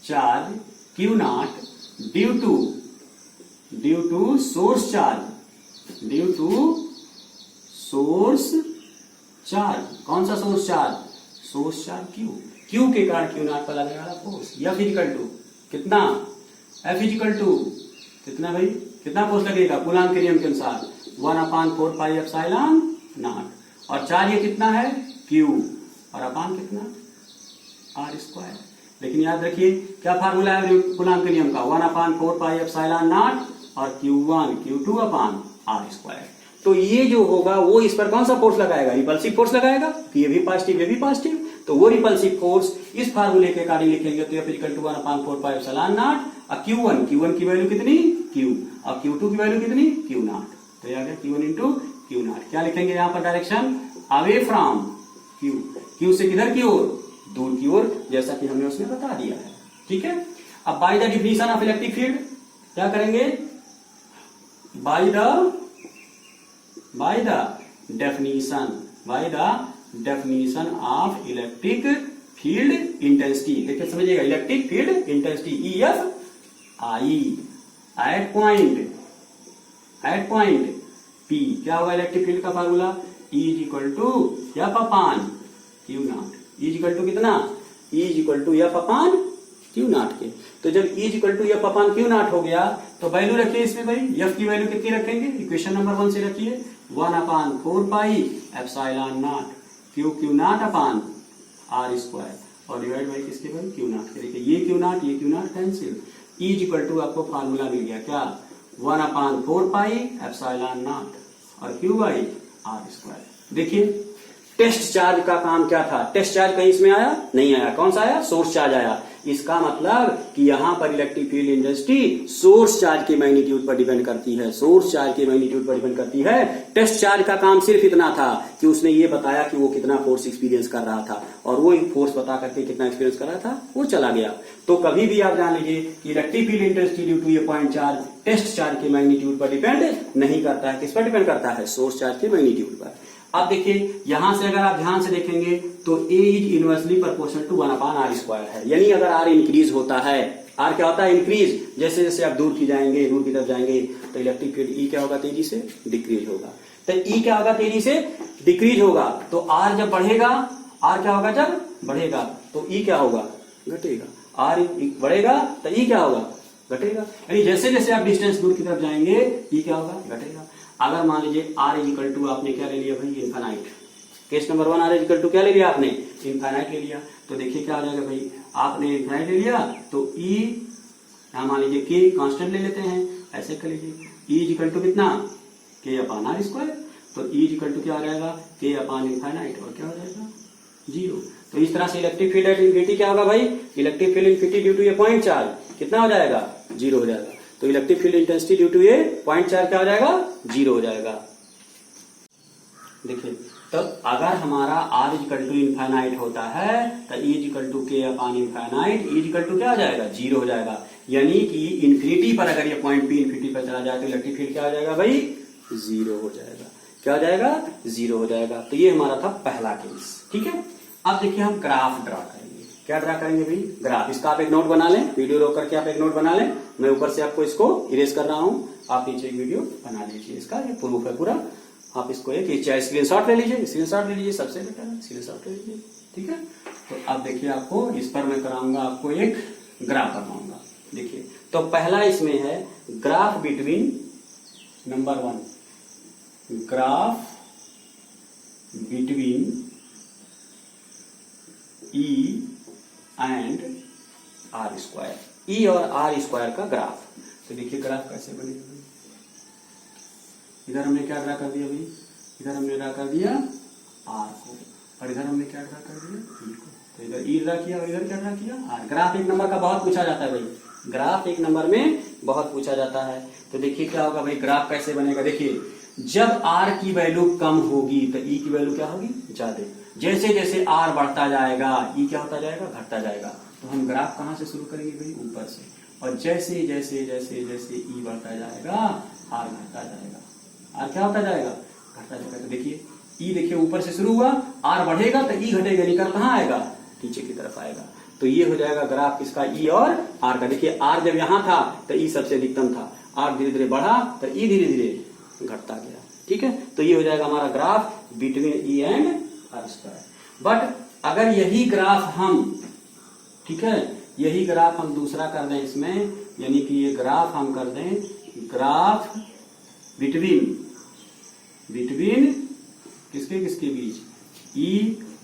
charge Q naught due to source charge. कौन सा source charge? Source charge Q के कारण Q नॉट पर लगने वाला फोर्स। F इक्वल टू कितना? F इक्वल टू कितना भाई? कितना फोर्स लगेगा? कूलॉम के नियम के अनुसार 1/4 पाई एप्सिलॉन नॉट। और चार्ज ये कितना है? Q, और अपान कितना? R square. लेकिन याद रखिए क्या फार्मूला है कूलॉम के नियम का? 1/4 पाई एप्सिलॉन नॉट और Q1 Q2 अपान R स्क्वायर। तो ये जो होगा वो इस पर कौन सा फोर्स लगाएगा, रिपल्सिव फोर्स लगाएगा, कि ये भी पॉजिटिव ये भी पॉजिटिव, तो वो रिपल्सिव फोर्स इस फार्मूले के अकॉर्डिंग लिखेंगे तो F इक्वल टू 1/4πε0 और Q1 की वैल्यू कितनी Q और Q2 की वैल्यू कितनी Q0, तो ये आ गया Q1 इंटू Q0। क्या लिखेंगे यहाँ पर डायरेक्शन, अवे फ्रॉम Q से किधर की ओर, दूर की ओर, जैसा कि हमने उसमें बता दिया है। ठीक है, अब by the definition of electric field क्या करेंगे, by the definition of electric field intensity. देखिए समझिएगा, electric field intensity EFI at point P क्या होगा इलेक्ट्रिक फील्ड का formula, E is equal to F upon Q0। E is equal to कितना, E is equal to F upon Q0 के। तो जब E is equal to F upon Q0 हो गया तो वैल्यू रखिए इसमें भाई, F की वैल्यू कितनी रखेंगे, इक्वेशन नंबर 1 से रखिए 1/4πε0 Q0 अपान R स्क्वायर और डिवाइड बाई किसके भाई Q0 के। देखिए ये Q0 cancel, E is equal to आपको फार्मूला मिल गया क्या, 1/4πε0 और Q बाई R स्क्वायर। देखिए टेस्ट चार्ज का काम क्या था, टेस्ट चार्ज कहीं इसमें आया नहीं आया, कौन सा आया, सोर्स चार्ज आया। इसका मतलब कि यहां पर electric field intensity source charge के मैग्नीट्यूड पर डिपेंड करती है, सोर्स चार्ज के मैग्नीट्यूड पर डिपेंड करती है। टेस्ट चार्ज का काम सिर्फ इतना था कि उसने ये बताया कि वो कितना फोर्स एक्सपीरियंस कर रहा था और वो फोर्स बता करके कितना एक्सपीरियंस कर रहा था वो चला गया। तो कभी भी आप जान लीजिए कि electric field intensity due to ये पॉइंट चार्ज टेस्ट चार्ज के मैग्नीट्यूड पर डिपेंड नहीं करता है, किस पर डिपेंड करता है, सोर्स चार्ज के मैग्नीट्यूड पर। अब देखिए यहां से अगर आप ध्यान से देखेंगे तो A is inversely proportional to 1/R square है, यानी अगर R इंक्रीज होता है, R क्या होता है इंक्रीज, जैसे जैसे आप दूर की तरफ जाएंगे तो इलेक्ट्रिक फील्ड E क्या होगा, तेजी से डिक्रीज होगा। तो E क्या होगा, तेजी से डिक्रीज होगा। तो R जब बढ़ेगा, R क्या होगा, जब बढ़ेगा तो E क्या होगा, घटेगा। R बढ़ेगा तो E क्या होगा, घटेगा। यानी जैसे जैसे आप डिस्टेंस दूर की तरफ जाएंगे E क्या होगा, घटेगा। अगर मान लीजिए R इज इक्वल टू आपने क्या ले लिया भाई, infinite, case number 1 R is equal to क्या ले लिया आपने, इनफाइनाइट ले लिया, तो देखिए क्या हो जाएगा भाई, आपने इनफाइनाइट ले लिया तो E यहां मान लीजिए K कांस्टेंट ले लेते हैं, ऐसे कर लीजिए E इज इक्वल टू कितना, K अपान R स्क्वायर, तो E इज इक्वल टू क्या हो जाएगा, K अपान इनफाइनाइट और क्या हो जाएगा 0। तो इस तरह से इलेक्ट्रिक फील्ड एट इंफिनिटी क्या होगा भाई, electric field infinity due to ये पॉइंट चार्ज कितना हो जाएगा, 0 हो जाएगा। तो electric field intensity due to ये पॉइंट चार्ज क्या हो जाएगा, 0 हो जाएगा। देखिए तब अगर हमारा R इक्वल टू इनफाइनाइट होता है तो E equal to K upon infinite, E equal to क्या हो जाएगा, 0 हो जाएगा। यानी कि इंफिनिटी पर अगर ये पॉइंट P इंफिनिटी पर चला जाए तो इलेक्ट्रिक फील्ड क्या हो जाएगा भाई, 0 हो जाएगा। क्या हो जाएगा, 0 हो जाएगा। तो ये हमारा था पहला केस। ठीक है, अब देखिए हम ग्राफ ड्रा करेंगे। क्या ड्रा करेंगे भाई, ग्राफ। इसका आप एक नोट बना लें, वीडियो रोक करके आप एक नोट बना लें, मैं ऊपर से आपको इसको इरेज कर रहा हूं, आप नीचे एक वीडियो बना लीजिए। इसका ये प्रूफ है पूरा, आप इसको एक चाहे स्क्रीनशॉट ले लीजिए, सबसे बेटर है स्क्रीनशॉट ले लीजिए। ठीक है, तो अब देखिए आपको इस पर मैं कराऊंगा, आपको एक ग्राफ बनाऊंगा। देखिए तो पहला इसमें है graph between number 1, graph between E and R square, E और R स्क्वायर का ग्राफ। तो देखिए ग्राफ कैसे बनेगा, इधर हमने क्या ड्रा कर दिया भाई, इधर हमने ड्रा कर दिया R को और इधर हमने क्या ड्रा कर दिया E को। तो इधर E ड्रा किया और इधर क्या ड्रा किया R। ग्राफ एक नंबर का बहुत पूछा जाता है भाई, ग्राफ एक नंबर में बहुत पूछा जाता है। तो देखिए क्या होगा भाई, ग्राफ कैसे बनेगा। देखिए जब R की वैल्यू कम होगी तो E की वैल्यू क्या होगी, ज्यादा। जैसे जैसे R बढ़ता जाएगा E क्या होता जाएगा, घटता जाएगा। तो हम ग्राफ कहां से शुरू करेंगे भाई, ऊपर से, और जैसे जैसे जैसे जैसे E बढ़ता जाएगा R घटता जाएगा। R क्या होता जाएगा, घटता जाएगा। तो देखिए E देखिए ऊपर से शुरू हुआ, R बढ़ेगा तो E घटेगा, निकल कहां आएगा, नीचे की तरफ आएगा। तो ये हो जाएगा ग्राफ किसका, E और R का। देखिए R जब यहां था तो E सबसे अधिकतम था, R धीरे धीरे बढ़ा तो E धीरे धीरे घटता गया। ठीक है, तो ये हो जाएगा हमारा graph between E and R square. But अगर यही ग्राफ हम, ठीक है, यही ग्राफ हम दूसरा कर दें इसमें, यानी कि ये ग्राफ हम कर दें ग्राफ बिटवीन किसके किसके बीच, E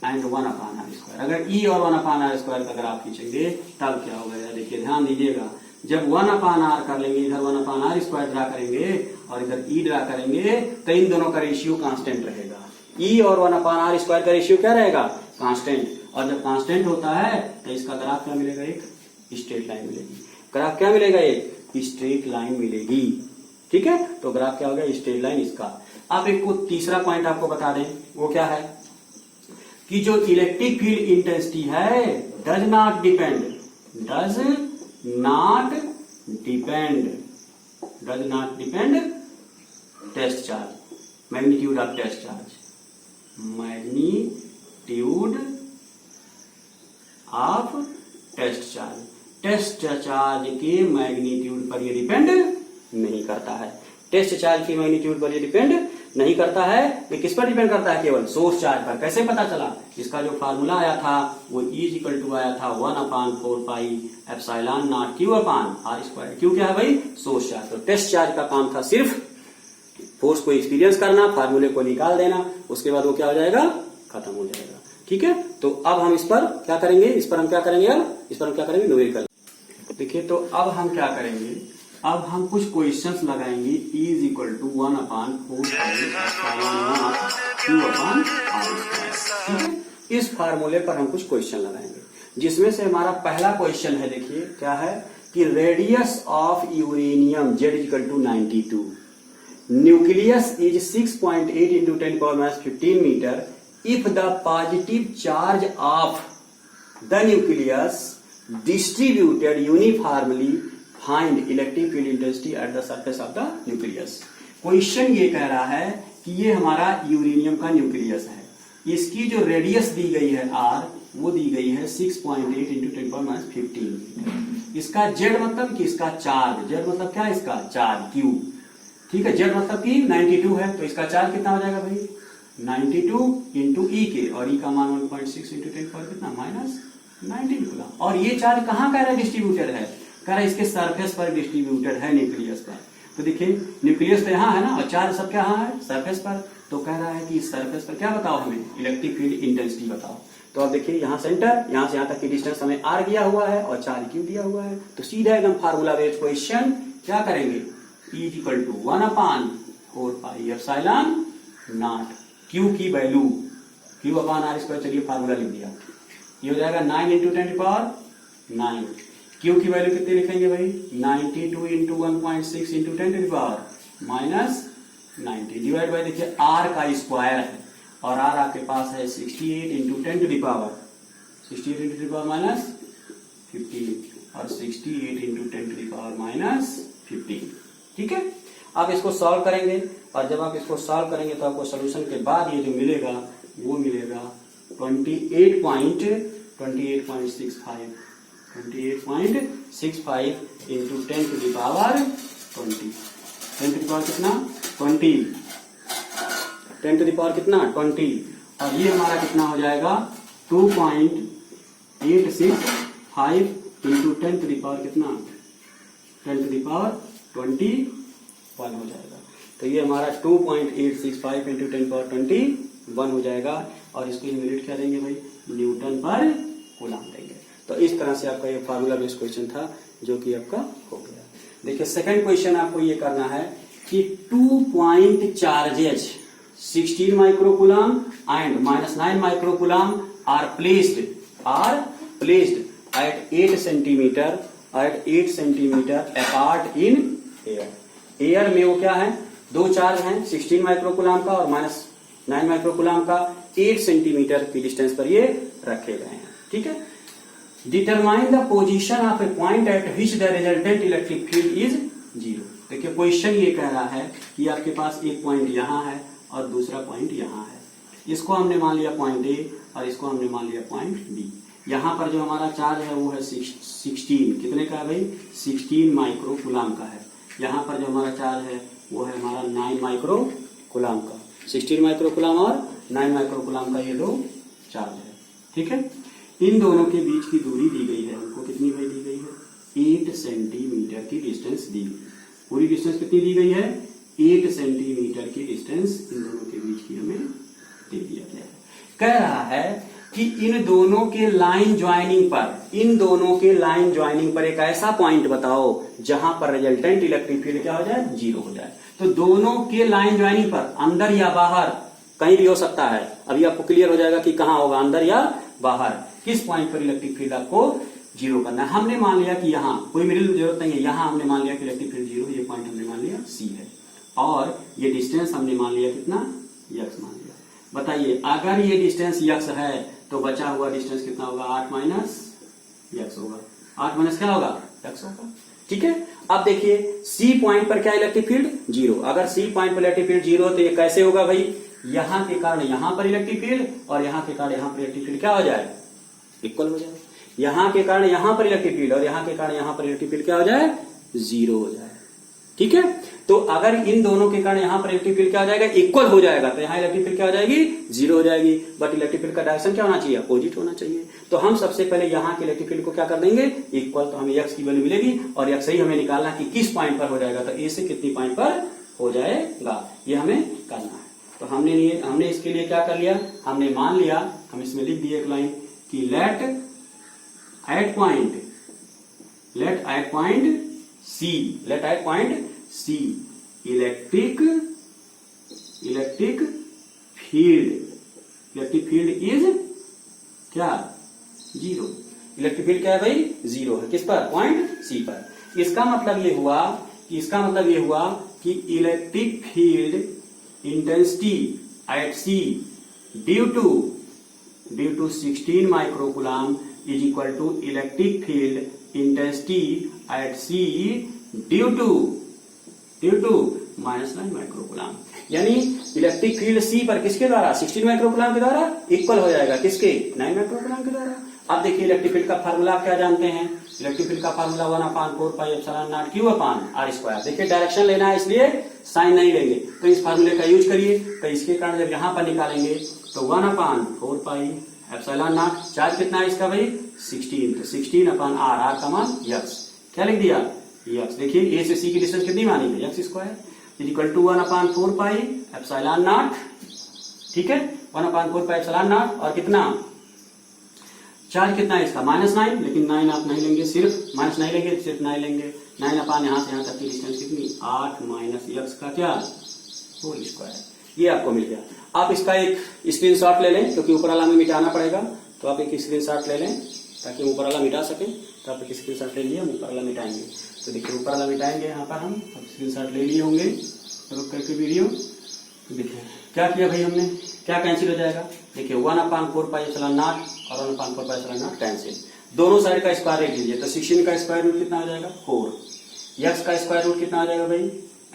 एंड 1/R स्क्वायर। अगर E और 1/R स्क्वायर का ग्राफ खींचेंगे तब क्या होगा, देखिए ध्यान दीजिएगा। जब 1/r कर लेंगे, इधर 1/r स्क्वायर ड्रा करेंगे और इधर ई ड्रा करेंगे, तो इन दोनों का रेशियो कांस्टेंट रहेगा। ई और 1/r स्क्वायर का रेशियो क्या रहेगा? कांस्टेंट। और जब कांस्टेंट होता है तो इसका ग्राफ क्या मिलेगा? एक स्ट्रेट लाइन मिलेगी। ग्राफ क्या मिलेगा? एक स्ट्रेट लाइन मिलेगी। ठीक है, तो ग्राफ क्या हो गया? स्ट्रेट लाइन इसका। अब एक को तीसरा पॉइंट आपको बता दें, वो क्या है कि जो इलेक्ट्रिक फील्ड इंटेंसिटी है does not depend test charge, magnitude of test charge, magnitude of test charge, test charge के मैग्नीट्यूड पर ये डिपेंड नहीं करता है। टेस्ट चार्ज की मैग्नीट्यूड पर ये डिपेंड नहीं करता है। ये किस पर डिपेंड करता है? केवल सोर्स चार्ज पर। कैसे पता चला? इसका जो फार्मूला आया था वो E= आया था 1/4πε0 Q/r²। क्यू क्या है भाई? Source charge. तो टेस्ट चार्ज का काम था सिर्फ फोर्स को एक्सपीरियंस करना, फार्मूले को निकाल देना, उसके बाद वो क्या हो जाएगा? खत्म हो जाएगा। ठीक है, तो अब हम इस पर क्या करेंगे? इस पर हम क्या करेंगे? न्यूमेरिकल। देखिए, तो अब हम क्या करेंगे? अब हम कुछ क्वेश्चंस लगाएंगे। E=1/4πε0 Q/r²। ठीक है, इस फार्मूले पर हम कुछ क्वेश्चन लगाएंगे, जिसमें से हमारा पहला क्वेश्चन है, देखिए क्या है कि radius of uranium Z=92, nucleus is 6.8 × 10⁻15 metre if the positive charge of the nucleus distributed uniformly, find electric field intensity at the surface of the nucleus। Question ये कह रहा है कि ये हमारा यूरेनियम का न्यूक्लियस है, इसकी जो रेडियस दी गई है r, वो दी गई है 6.8 × 10⁻15 मीटर। इसका z मतलब कि इसका चार्ज, z मतलब क्या है? इसका चार्ज q। ठीक है, z मतलब कि 92 है, तो इसका चार्ज कितना हो जाएगा भाई? 92 × e के, और e का मान 1.6 × 10 कितना? -19 कूलम। और ये चार्ज कहाँ कह रहा है डिस्ट्रीब्यूटेड है? कह रहा है इसके सरफेस पर डिस्ट्रीब्यूटेड है, न्यूक्लियस पर। तो देखिए, न्यूक्लियस तो यहाँ है ना, और चार्ज सब क्या है? सरफेस पर। तो कह रहा है कि इस सरफेस पर क्या बताओ हमें? इलेक्ट्रिक फील्ड इंटेंसिटी बताओ। तो अब देखिए, यहाँ सेंटर, यहाँ से यहाँ तक की डिस्टेंस हमें r दिया हुआ है और चार्ज q दिया हुआ है। तो सीधा एकदम फार्मूला बेस्ड क्वेश्चन क्या करेंगे? E=1/4πε0 Q की वैल्यू Q/r²। चलिए फार्मूला लिख दिया, ये हो जाएगा 9 × 10⁻9। Q की वैल्यू कितनी लिखेंगे भाई? 92 × 1.6 × 10⁻90 डिवाइड बाय, देखिए r का स्क्वायर है और r आपके पास है 68 × 10⁻15 और 68 × 10⁻15। ठीक है, आप इसको सॉल्व करेंगे, और जब आप इसको सॉल्व करेंगे तो आपको सोल्यूशन के बाद ये जो मिलेगा वो मिलेगा 28.65 into 10⁻20। 10⁻20 कितना? 20। और ये हमारा कितना हो जाएगा? 2.865 into 10⁻21 हो जाएगा। तो ये हमारा 2.865 into 10⁻21 हो जाएगा, और इसको यूनिट क्या देंगे भाई? न्यूटन पर कूलम देंगे। तो इस तरह से आपका ये फार्मूला बेस्ड क्वेश्चन था, जो कि आपका हो गया। देखिए, सेकंड क्वेश्चन आपको ये करना है कि 2 point charges 16 microcoulomb and -9 microcoulomb are placed at 8 centimetre apart in air. Air में वो क्या है? दो चार्ज हैं, 16 माइक्रोकूलम का और -9 माइक्रोकूलम का, 8 सेंटीमीटर की डिस्टेंस पर ये रखे गए हैं। ठीक है, determine the position of A point eight which the resultant electric field is 0। देखिए, क्वेश्चन ये कह रहा है कि आपके पास एक पॉइंट यहाँ है और दूसरा पॉइंट यहाँ है। इसको हमने मान लिया पॉइंट ए और इसको हमने मान लिया पॉइंट बी। यहाँ पर जो हमारा चार्ज है वो है 16, कितने का है भाई? 16 माइक्रोकूलम का है। यहाँ पर जो हमारा चार्ज है वो है हमारा 9 माइक्रोकूलम का। 16 माइक्रोकूलम और 9 माइक्रोकूलम का ये दो चार्ज है। ठीक है, इन दोनों के बीच की दूरी दी गई है हमको, कितनी भाई दी गई है? 8 सेंटीमीटर की डिस्टेंस दी गई। पूरी डिस्टेंस कितनी दी गई है? 8 सेंटीमीटर की डिस्टेंस इन दोनों के बीच की हमें दे दिया गया है। कह रहा है कि इन दोनों के लाइन ज्वाइनिंग पर एक ऐसा पॉइंट बताओ जहां पर रिजल्टेंट इलेक्ट्रिक फील्ड क्या हो जाए, जीरो हो जाए। तो दोनों के लाइन ज्वाइनिंग पर, अंदर या बाहर, कहीं भी हो सकता है। अभी आपको क्लियर हो जाएगा कि कहां होगा, अंदर या बाहर, किस पॉइंट पर इलेक्ट्रिक फील्ड आपको जीरो करना है। हमने मान लिया कि यहां कोई मिडिल जरूरत नहीं है, यहां हमने मान लिया कि इलेक्ट्रिक फील्ड जीरो, ये पॉइंट हमने मान लिया सी है, और ये डिस्टेंस हमने मान लिया कितना, यक्स मान लिया। बताइए अगर ये डिस्टेंस यक्स है तो बचा हुआ डिस्टेंस कितना होगा, 8 माइनस यक्स होगा। 8 माइनस क्या होगा, यक्स होगा। ठीक है, अब देखिए सी पॉइंट पर क्या इलेक्ट्रिक फील्ड, जीरो। अगर सी पॉइंट पर इलेक्ट्रिक फील्ड जीरो तो ये कैसे होगा भाई, यहां के कारण यहां पर इलेक्ट्रिक फील्ड और यहां के कारण यहां पर इलेक्ट्रिक फील्ड क्या हो जाए, इक्वल हो जाए। यहां के कारण यहां पर इलेक्ट्रिक फील्ड और यहां के कारण यहां पर इलेक्ट्रिक फील्ड क्या हो जाए, जीरो हो जाए। ठीक है, तो अगर इन दोनों के कारण यहां पर इलेक्ट्रिक फील्ड क्या हो जाएगा, इक्वल हो जाएगा, तो यहां इलेक्ट्रिक फील्ड क्या हो जाएगी, जीरो हो जाएगी। बट इलेक्ट्रिक फील्ड का डायरेक्शन क्या होना चाहिए, अपोजिट होना चाहिए। तो हम सबसे पहले यहां के इलेक्ट्रिक फील्ड को क्या कर देंगे, इक्वल। तो हमें एक्स की वैल्यू मिलेगी और एक्स ही हमें निकालना कि किस पॉइंट पर हो जाएगा, तो ए से कितनी पॉइंट पर हो जाएगा, ये हमें करना है। तो हमने इसके लिए क्या कर लिया, हमने मान लिया, हम इसमें लिख दिए एक लाइन कि let at point C electric field is क्या, जीरो। इलेक्ट्रिक फील्ड क्या है भाई, जीरो है, किस पर, पॉइंट सी पर। इसका मतलब ये हुआ कि electric field intensity at C due to 16 microcoulomb is equal to electric field intensity at C due to -9 microcoulomb. यानी इलेक्ट्रिक फील्ड सी पर किसके द्वारा, 16 माइक्रोकूलम के द्वारा इक्वल हो जाएगा, किसके, 9 माइक्रोकूलम के द्वारा। अब देखिए इलेक्ट्रिक फील्ड का फार्मूला क्या जानते हैं, इलेक्ट्रिक फील्ड का फार्मूला 1/4πε0 देखिए डायरेक्शन लेना है इसलिए साइन नहीं लेंगे, तो इस फार्मूले का यूज करिए। तो इसके कारण जब यहां पर निकालेंगे तो 1/4πε0, चार्ज कितना है इसका भाई, 16, तो 16/r, r का मान यक्स, क्या लिख दिया, यक्स। देखिए ए से सी की डिस्टेंस कितनी मानी है, X square is equal to 1/4πε0। ठीक है, 1/4πε0 और कितना, चार्ज कितना है इसका, -9, लेकिन 9 आप नहीं लेंगे, सिर्फ माइनस नहीं लेंगे, सिर्फ 9 लेंगे। 9 यहां से यहां तक की डिस्टेंस कितनी, 8 माइनस यक्स का क्या, होल स्क्वायर। ये आपको मिल गया। आप इसका एक स्क्रीनशॉट ले लें, क्योंकि ऊपर वाला में मिटाना पड़ेगा, तो आप एक स्क्रीनशॉट ले लें ताकि ऊपर वाला मिटा सके। तो आप एक स्क्रीनशॉट ले लिए, हम ऊपर वाला मिटाएंगे। तो देखिए ऊपर वाला मिटाएंगे, यहाँ पर हम स्क्रीनशॉट ले लिए होंगे रुक करके वीडियो। देखिए क्या किया भाई हमने, क्या कैंसिल हो जाएगा, देखिए 1/4πε0 और 1/4πε0 कैंसिल, दोनों साइड का स्क्वायर ले लीजिए। तो 16 का स्क्वायर रूट कितना हो जाएगा, 4, यक्स का स्क्वायर रूट कितना हो जाएगा भाई,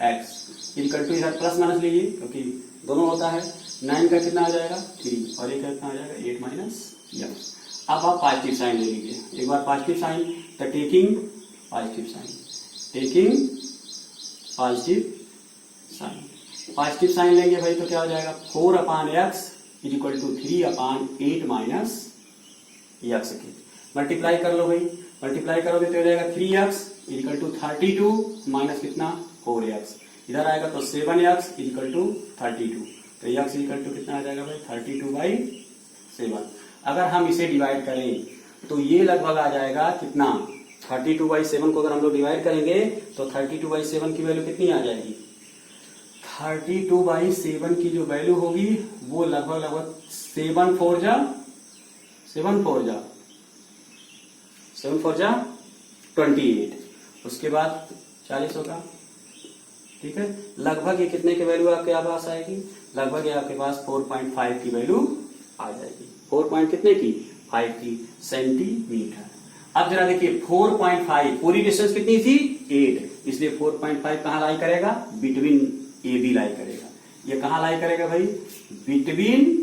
एक्स, इक्वल टू इधर प्लस माइनस लीजिए क्योंकि दोनों होता है। 9 का कितना हो जाएगा, 3, और एक का कितना हो जाएगा, 8 माइनस यक्स। अब आप पॉजिटिव साइन ले लीजिए, एक बार पॉजिटिव साइन, तो टेकिंग पॉजिटिव साइन लेंगे भाई, तो क्या हो जाएगा, 4/x is equal to 3/8 minus x के। मल्टीप्लाई कर लो भाई, मल्टीप्लाई करोगे तो हो जाएगा 3x is equal to 32 minus कितना, 4x, इधर आएगा तो 7x इज इक्वल टू 32, तो x इज इक्वल टू कितना आ जाएगा भाई, 32/7। अगर हम इसे डिवाइड करें तो ये लगभग आ जाएगा कितना, 32/7 को अगर हम लोग डिवाइड करेंगे तो 32/7 की वैल्यू कितनी आ जाएगी, 32/7 की जो वैल्यू होगी वो लगभग 7 4 जा 28, उसके बाद 40 होगा। ठीक है, लगभग ये कितने की वैल्यू आपके पास आएगी, लगभग ये आपके पास 4.5 की वैल्यू आ जाएगी। 4 कितने की, 5 की सेंटीमीटर। अब जरा देखिए 4.5, पूरी डिस्टेंस कितनी थी, 8, इसलिए 4.5 कहां लाई करेगा, बिटवीन ए बी लाई करेगा। ये कहां लाई करेगा भाई, बिटवीन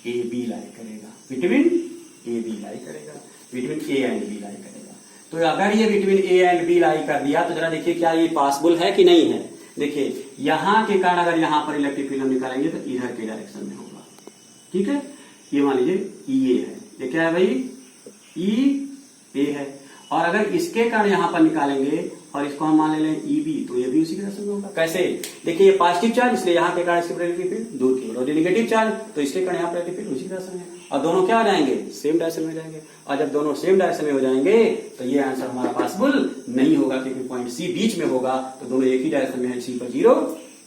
ए बी लाई करेगा, बिटवीन ए बी लाई करेगा, बिटवीन ए एंड बी लाई करेगा। तो अगर ये बिटवीन ए एंड बी लाई कर दिया तो जरा देखिए क्या ये पॉसिबल है कि नहीं है। देखिए यहां के कारण अगर यहां पर इलेक्ट्रिक फील्ड हम निकालेंगे तो इधर के डायरेक्शन में होगा। ठीक है, ये मान लीजिए ई ए है, ये क्या है भाई, ई ए है, और अगर इसके कारण यहां पर निकालेंगे और इसको हम मान ले ईबी, तो ये भी उसी के डायरेक्शन में होगा। कैसे? देखिए ये पॉजिटिव चार्ज इसलिए यहाँ के कारण इसकी पोलैरिटी फील्ड दूर की ओर, और ये नेगेटिव चार्ज तो इसके कारण यहाँ पोलैरिटी फील्ड उसी के डायरेक्शन में है, और दोनों क्या हो जाएंगे? सेम डायरेक्शन में हो जाएंगे। और जब दोनों सेम डायरेक्शन में हो जाएंगे तो ये आंसर हमारा पॉसिबल नहीं होगा, क्योंकि पॉइंट सी बीच में होगा तो दोनों एक ही डायरेक्शन में है, सी पर जीरो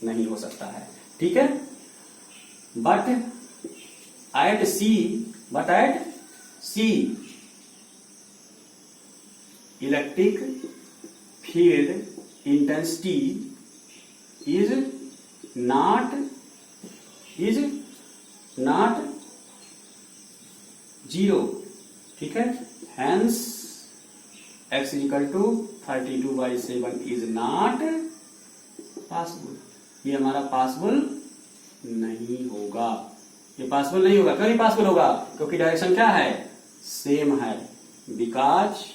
नहीं हो सकता है। ठीक है, but at C electric field intensity is not zero. ठीक है, hence x equal to 32/7 is not possible. ये हमारा पॉसिबल नहीं होगा, ये पॉसिबल नहीं होगा। क्यों नहीं पॉसिबल होगा? क्योंकि डायरेक्शन क्या है? सेम है, because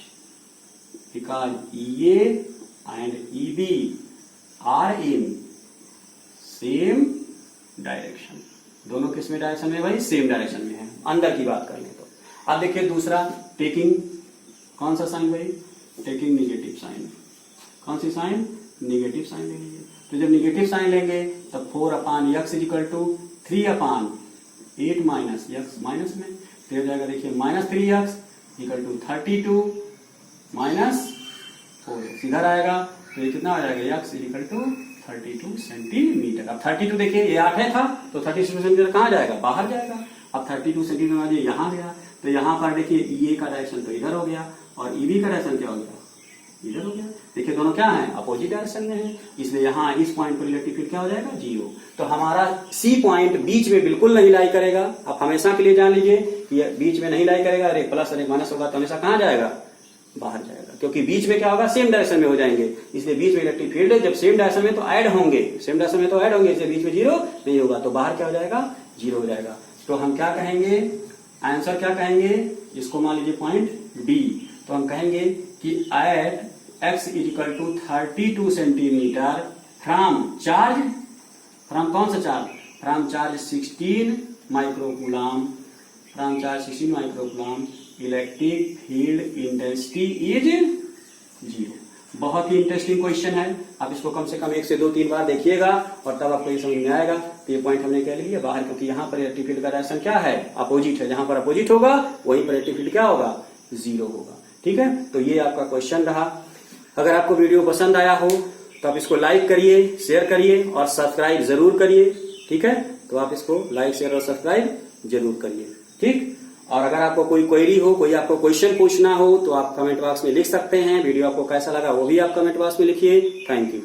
EA and EB are in same direction। दोनों किस में डायरेक्शन में भाई? सेम डायरेक्शन में है। अंदर की बात कर ले तो अब देखिए दूसरा, टेकिंग कौन सा साइन भाई? Taking negative sign. कौन सी साइन? निगेटिव साइन ले लीजिए। तो जब निगेटिव साइन लेंगे तब 4/x equal to 3/8 minus x minus में तो हो जाएगा, देखिए -3x इक्वल टू 32 माइनस 4 इधर आएगा, तो ये कितना आ जाएगा? x equal to 32 centimetre. अब 32 देखिए ये 8 था, तो 32 सेंटीमीटर कहाँ जाएगा? बाहर जाएगा। अब 32 सेंटीमीटर यहाँ गया, तो यहाँ पर देखिए EA का डायरेक्शन तो इधर हो गया, और EB का डायरेक्शन क्या हो गया? इधर हो गया। देखिए दोनों क्या है? अपोजिट डायरेक्शन में है, इसलिए यहाँ इस पॉइंट पर इलेक्ट्रिक फील्ड क्या हो जाएगा? जीरो। तो हमारा सी पॉइंट बीच में बिल्कुल नहीं लाई करेगा। आप हमेशा के लिए जान लीजिए कि बीच में नहीं लाई करेगा। अरे प्लस और एक माइनस होगा तो हमेशा कहाँ जाएगा? बाहर जाएगा, क्योंकि बीच में क्या होगा? सेम डायरेक्शन में हो जाएंगे, इसलिए बीच में इलेक्ट्रिक फील्ड है। जब सेम डायरेक्शन में तो ऐड होंगे, सेम डायरेक्शन में तो ऐड होंगे, इसलिए बीच में जीरो नहीं होगा, तो बाहर क्या हो जाएगा? जीरो हो जाएगा। तो हम क्या कहेंगे? आंसर क्या कहेंगे? इसको मान लीजिए पॉइंट डी, तो हम कहेंगे कि at x equal to 32 centimetre from charge, from कौन सा चार्ज? From charge 16 microcoulomb, from charge 16 microcoulomb electric field intensity is zero. बहुत ही इंटरेस्टिंग क्वेश्चन है, आप इसको कम से कम 1 से 2-3 बार देखिएगा और तब आपको ये समझ में आएगा। तो ये पॉइंट हमने क्या लिया बाहर, क्योंकि यहाँ पर इलेक्ट्रिक फील्ड का डायरेक्शन क्या है? अपोजिट है। जहां पर अपोजिट होगा वहीं पर इलेक्ट्रिक फील्ड क्या होगा? जीरो होगा। ठीक है, तो ये आपका क्वेश्चन रहा। अगर आपको वीडियो पसंद आया हो तो आप इसको लाइक करिए, शेयर करिए और सब्सक्राइब जरूर करिए। ठीक है, तो आप इसको लाइक, शेयर और सब्सक्राइब जरूर करिए। ठीक, और अगर आपको कोई क्वेरी हो, कोई आपको क्वेश्चन पूछना हो तो आप कमेंट बॉक्स में लिख सकते हैं। वीडियो आपको कैसा लगा वो भी आप कमेंट बॉक्स में लिखिए। Thank you.